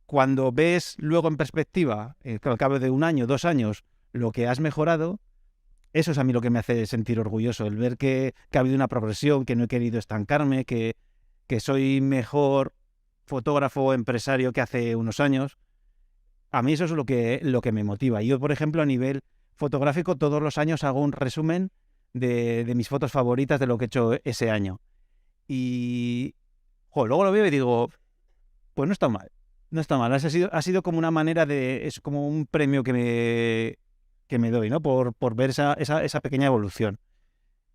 cuando ves luego en perspectiva, al cabo de 1 año, 2 años, lo que has mejorado, eso es a mí lo que me hace sentir orgulloso, el ver que ha habido una progresión, que no he querido estancarme, que soy mejor fotógrafo o empresario que hace unos años. A mí eso es lo que me motiva. Yo, por ejemplo, a nivel fotográfico, todos los años hago un resumen de mis fotos favoritas de lo que he hecho ese año. Y luego lo veo y digo, pues no está mal. No está mal. Ha sido como una manera es como un premio que me doy, ¿no? Por ver esa pequeña evolución.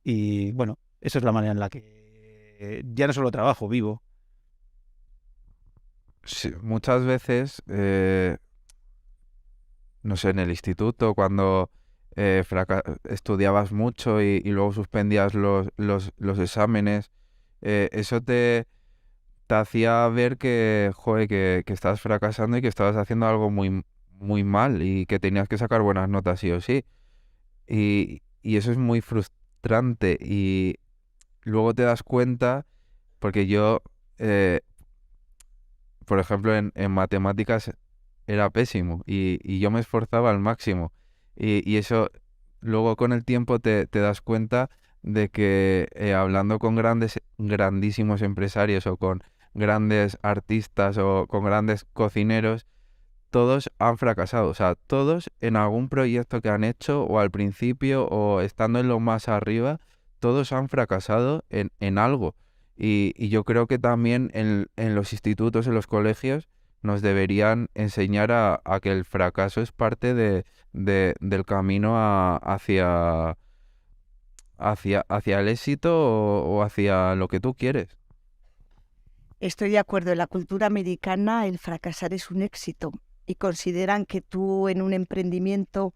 Y bueno, esa es la manera en la que ya no solo trabajo, vivo. Sí, muchas veces, no sé, en el instituto, cuando estudiabas mucho y luego suspendías los exámenes, eso te hacía ver que, joder, que estabas fracasando y que estabas haciendo algo muy, muy mal y que tenías que sacar buenas notas sí o sí. Y eso es muy frustrante y luego te das cuenta, porque yo, por ejemplo, en matemáticas era pésimo y yo me esforzaba al máximo. Y eso, luego con el tiempo te das cuenta de que hablando con grandísimos empresarios o con grandes artistas o con grandes cocineros, todos han fracasado. O sea, todos en algún proyecto que han hecho o al principio o estando en lo más arriba, todos han fracasado en algo. Y yo creo que también en los institutos, en los colegios, nos deberían enseñar a que el fracaso es parte del camino hacia el éxito o hacia lo que tú quieres. Estoy de acuerdo. En la cultura americana el fracasar es un éxito y consideran que tú en un emprendimiento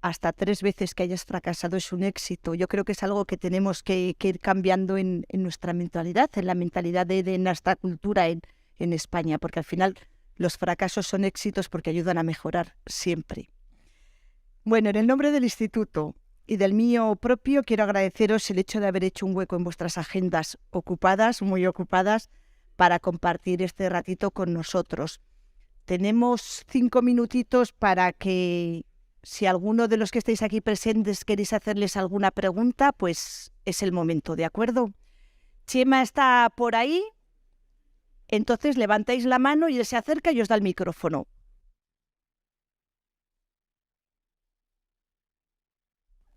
hasta 3 veces que hayas fracasado es un éxito. Yo creo que es algo que tenemos que ir cambiando en nuestra mentalidad, en la mentalidad de nuestra cultura en España, porque al final los fracasos son éxitos porque ayudan a mejorar siempre. Bueno, en el nombre del instituto y del mío propio, quiero agradeceros el hecho de haber hecho un hueco en vuestras agendas ocupadas, muy ocupadas, para compartir este ratito con nosotros. Tenemos 5 minutitos para que, si alguno de los que estáis aquí presentes queréis hacerles alguna pregunta, pues es el momento, ¿de acuerdo? Chema está por ahí, entonces levantáis la mano y él se acerca y os da el micrófono.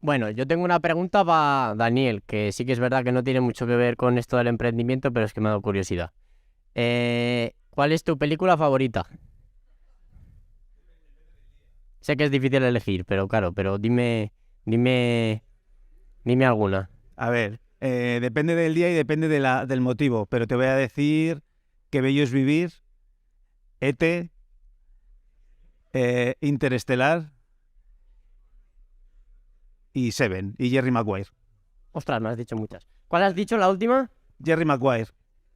Bueno, yo tengo una pregunta para Daniel, que sí que es verdad que no tiene mucho que ver con esto del emprendimiento, pero es que me ha dado curiosidad. ¿Cuál es tu película favorita? Sé que es difícil elegir, pero claro, pero dime alguna. A ver, depende del día y depende del motivo, pero te voy a decir Qué bello es vivir, E.T., Interestelar y Seven, y Jerry Maguire. Ostras, me has dicho muchas. ¿Cuál has dicho la última? Jerry Maguire.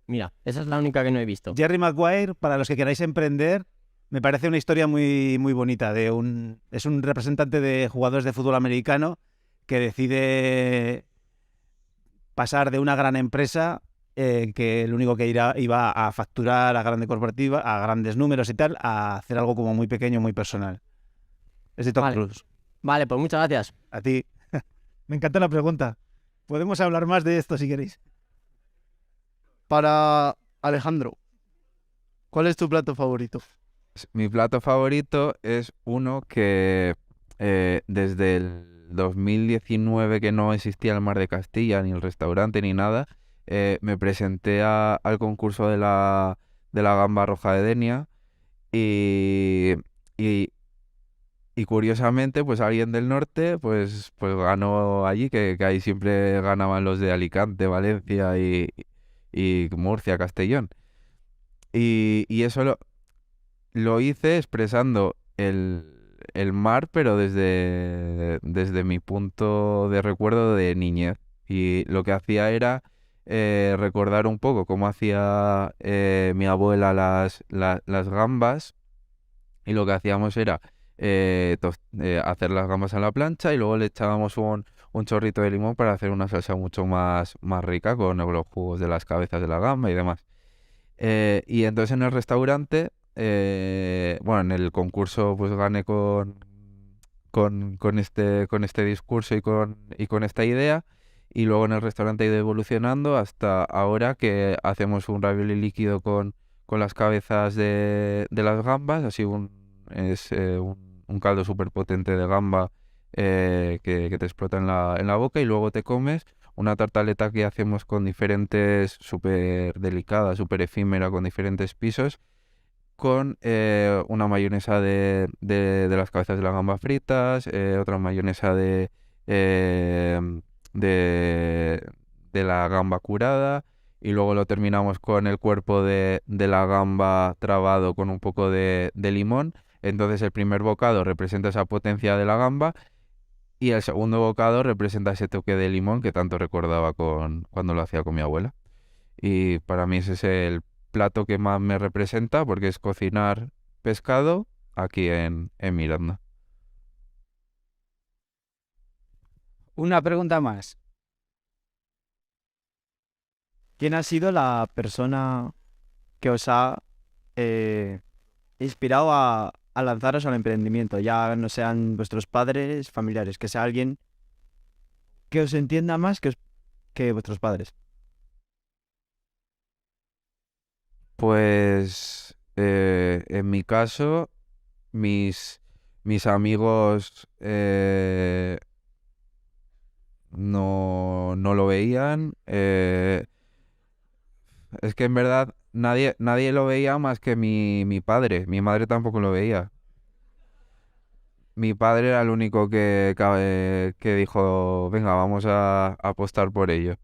Mira, esa es la única que no he visto. Jerry Maguire, para los que queráis emprender, me parece una historia muy, muy bonita. Es un representante de jugadores de fútbol americano que decide pasar de una gran empresa que el único que iba a facturar a grande corporativa, a grandes números y tal, a hacer algo como muy pequeño, muy personal. Es de Tom Cruise. Vale, pues muchas gracias. A ti. Me encanta la pregunta. Podemos hablar más de esto si queréis. Para Alejandro, ¿cuál es tu plato favorito? Mi plato favorito es uno que desde el 2019, que no existía el Mar de Castilla, ni el restaurante, ni nada, me presenté al concurso de la gamba roja de Denia y Y curiosamente, pues alguien del norte, pues ganó allí, que ahí siempre ganaban los de Alicante, Valencia y Murcia, Castellón. Y eso lo hice expresando el mar, pero desde mi punto de recuerdo de niñez. Y lo que hacía era recordar un poco cómo hacía mi abuela las gambas. Y lo que hacíamos era hacer las gambas en la plancha y luego le echábamos un chorrito de limón para hacer una salsa mucho más rica con los jugos de las cabezas de la gamba y demás. Y entonces en el restaurante, bueno, en el concurso pues gané con este discurso y con esta idea. Y luego en el restaurante ha ido evolucionando hasta ahora que hacemos un ravioli líquido con las cabezas de las gambas. Así un caldo súper potente de gamba que te explota en la boca y luego te comes una tartaleta que hacemos con diferentes, súper delicada, súper efímera, con diferentes pisos, con una mayonesa de las cabezas de la gamba fritas, otra mayonesa eh, de, de la gamba curada, y luego lo terminamos con el cuerpo de la gamba trabado con un poco de limón. Entonces el primer bocado representa esa potencia de la gamba y el segundo bocado representa ese toque de limón que tanto recordaba cuando lo hacía con mi abuela. Y para mí ese es el plato que más me representa porque es cocinar pescado aquí en Miranda. Una pregunta más. ¿Quién ha sido la persona que os ha eh, inspirado a lanzaros al emprendimiento? Ya no sean vuestros padres, familiares, que sea alguien que os entienda más que vuestros padres. Pues en mi caso, mis amigos no lo veían. Es que en verdad nadie lo veía más que mi padre. Mi madre tampoco lo veía. Mi padre era el único que dijo, venga, vamos a apostar por ello.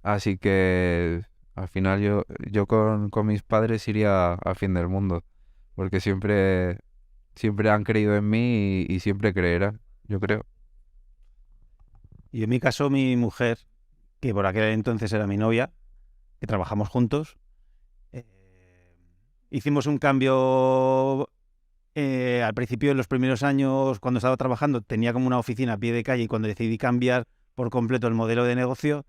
Así que al final yo con mis padres iría al fin del mundo, porque siempre han creído en mí y siempre creerán, yo creo. Y en mi caso, mi mujer, que por aquel entonces era mi novia, que trabajamos juntos, eh, hicimos un cambio. Al principio, en los primeros años, cuando estaba trabajando, tenía como una oficina a pie de calle y cuando decidí cambiar por completo el modelo de negocio,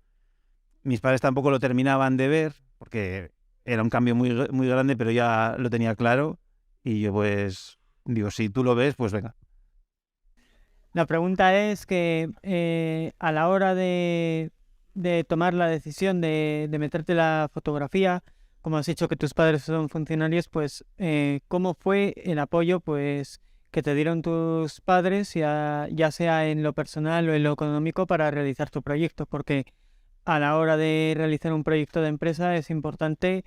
mis padres tampoco lo terminaban de ver porque era un cambio muy, muy grande, pero ya lo tenía claro y yo pues digo, si tú lo ves, pues venga. La pregunta es que a la hora de tomar la decisión de meterte la fotografía, como has dicho que tus padres son funcionarios, pues ¿cómo fue el apoyo pues que te dieron tus padres, ya sea en lo personal o en lo económico, para realizar tu proyecto? Porque a la hora de realizar un proyecto de empresa es importante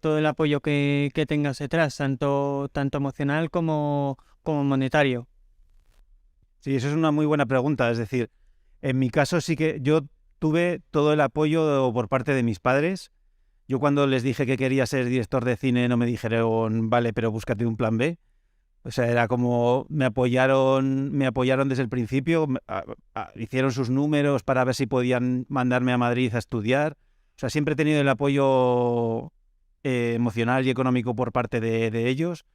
todo el apoyo que tengas detrás, tanto emocional como monetario. Sí, eso es una muy buena pregunta. Es decir, en mi caso sí que yo tuve todo el apoyo por parte de mis padres. Yo cuando les dije que quería ser director de cine no me dijeron, vale, pero búscate un plan B. O sea, era como me apoyaron desde el principio, hicieron sus números para ver si podían mandarme a Madrid a estudiar. O sea, siempre he tenido el apoyo emocional y económico por parte de ellos.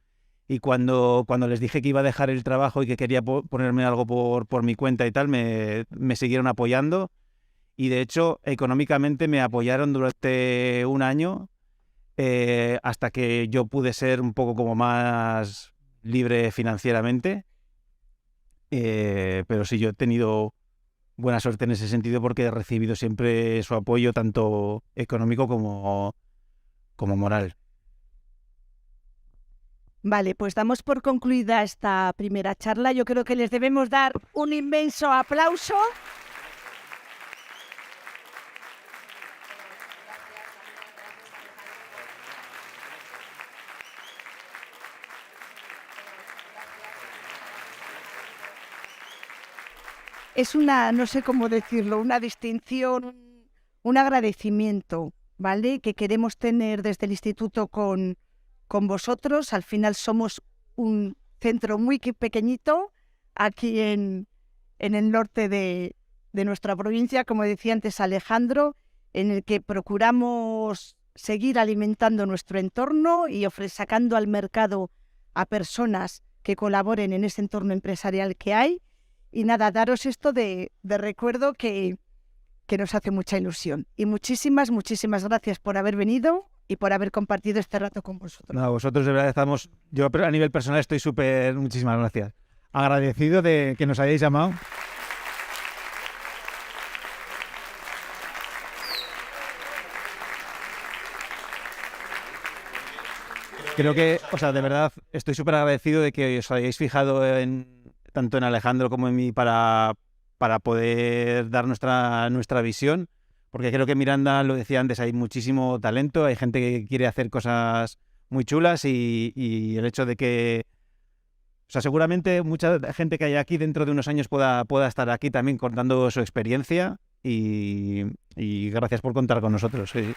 Y cuando les dije que iba a dejar el trabajo y que quería ponerme algo por mi cuenta y tal, me siguieron apoyando. Y de hecho, económicamente me apoyaron durante un año hasta que yo pude ser un poco como más libre financieramente. Pero sí, yo he tenido buena suerte en ese sentido porque he recibido siempre su apoyo, tanto económico como moral. Vale, pues damos por concluida esta primera charla. Yo creo que les debemos dar un inmenso aplauso. es una, no sé cómo decirlo, una distinción, un agradecimiento, ¿vale? Que queremos tener desde el instituto con vosotros. Al final somos un centro muy pequeñito aquí en el norte de nuestra provincia, como decía antes Alejandro, en el que procuramos seguir alimentando nuestro entorno y sacando al mercado a personas que colaboren en ese entorno empresarial que hay. Y nada, daros esto de recuerdo que nos hace mucha ilusión. Y muchísimas gracias por haber venido y por haber compartido este rato con vosotros. No, vosotros de verdad estamos, yo a nivel personal estoy muchísimas gracias. Agradecido de que nos hayáis llamado. Creo que, de verdad, estoy súper agradecido de que os hayáis fijado tanto en Alejandro como en mí para poder dar nuestra visión, porque creo que Miranda, lo decía antes, hay muchísimo talento, hay gente que quiere hacer cosas muy chulas y el hecho de que, seguramente mucha gente que hay aquí dentro de unos años pueda estar aquí también contando su experiencia y gracias por contar con nosotros. Sí.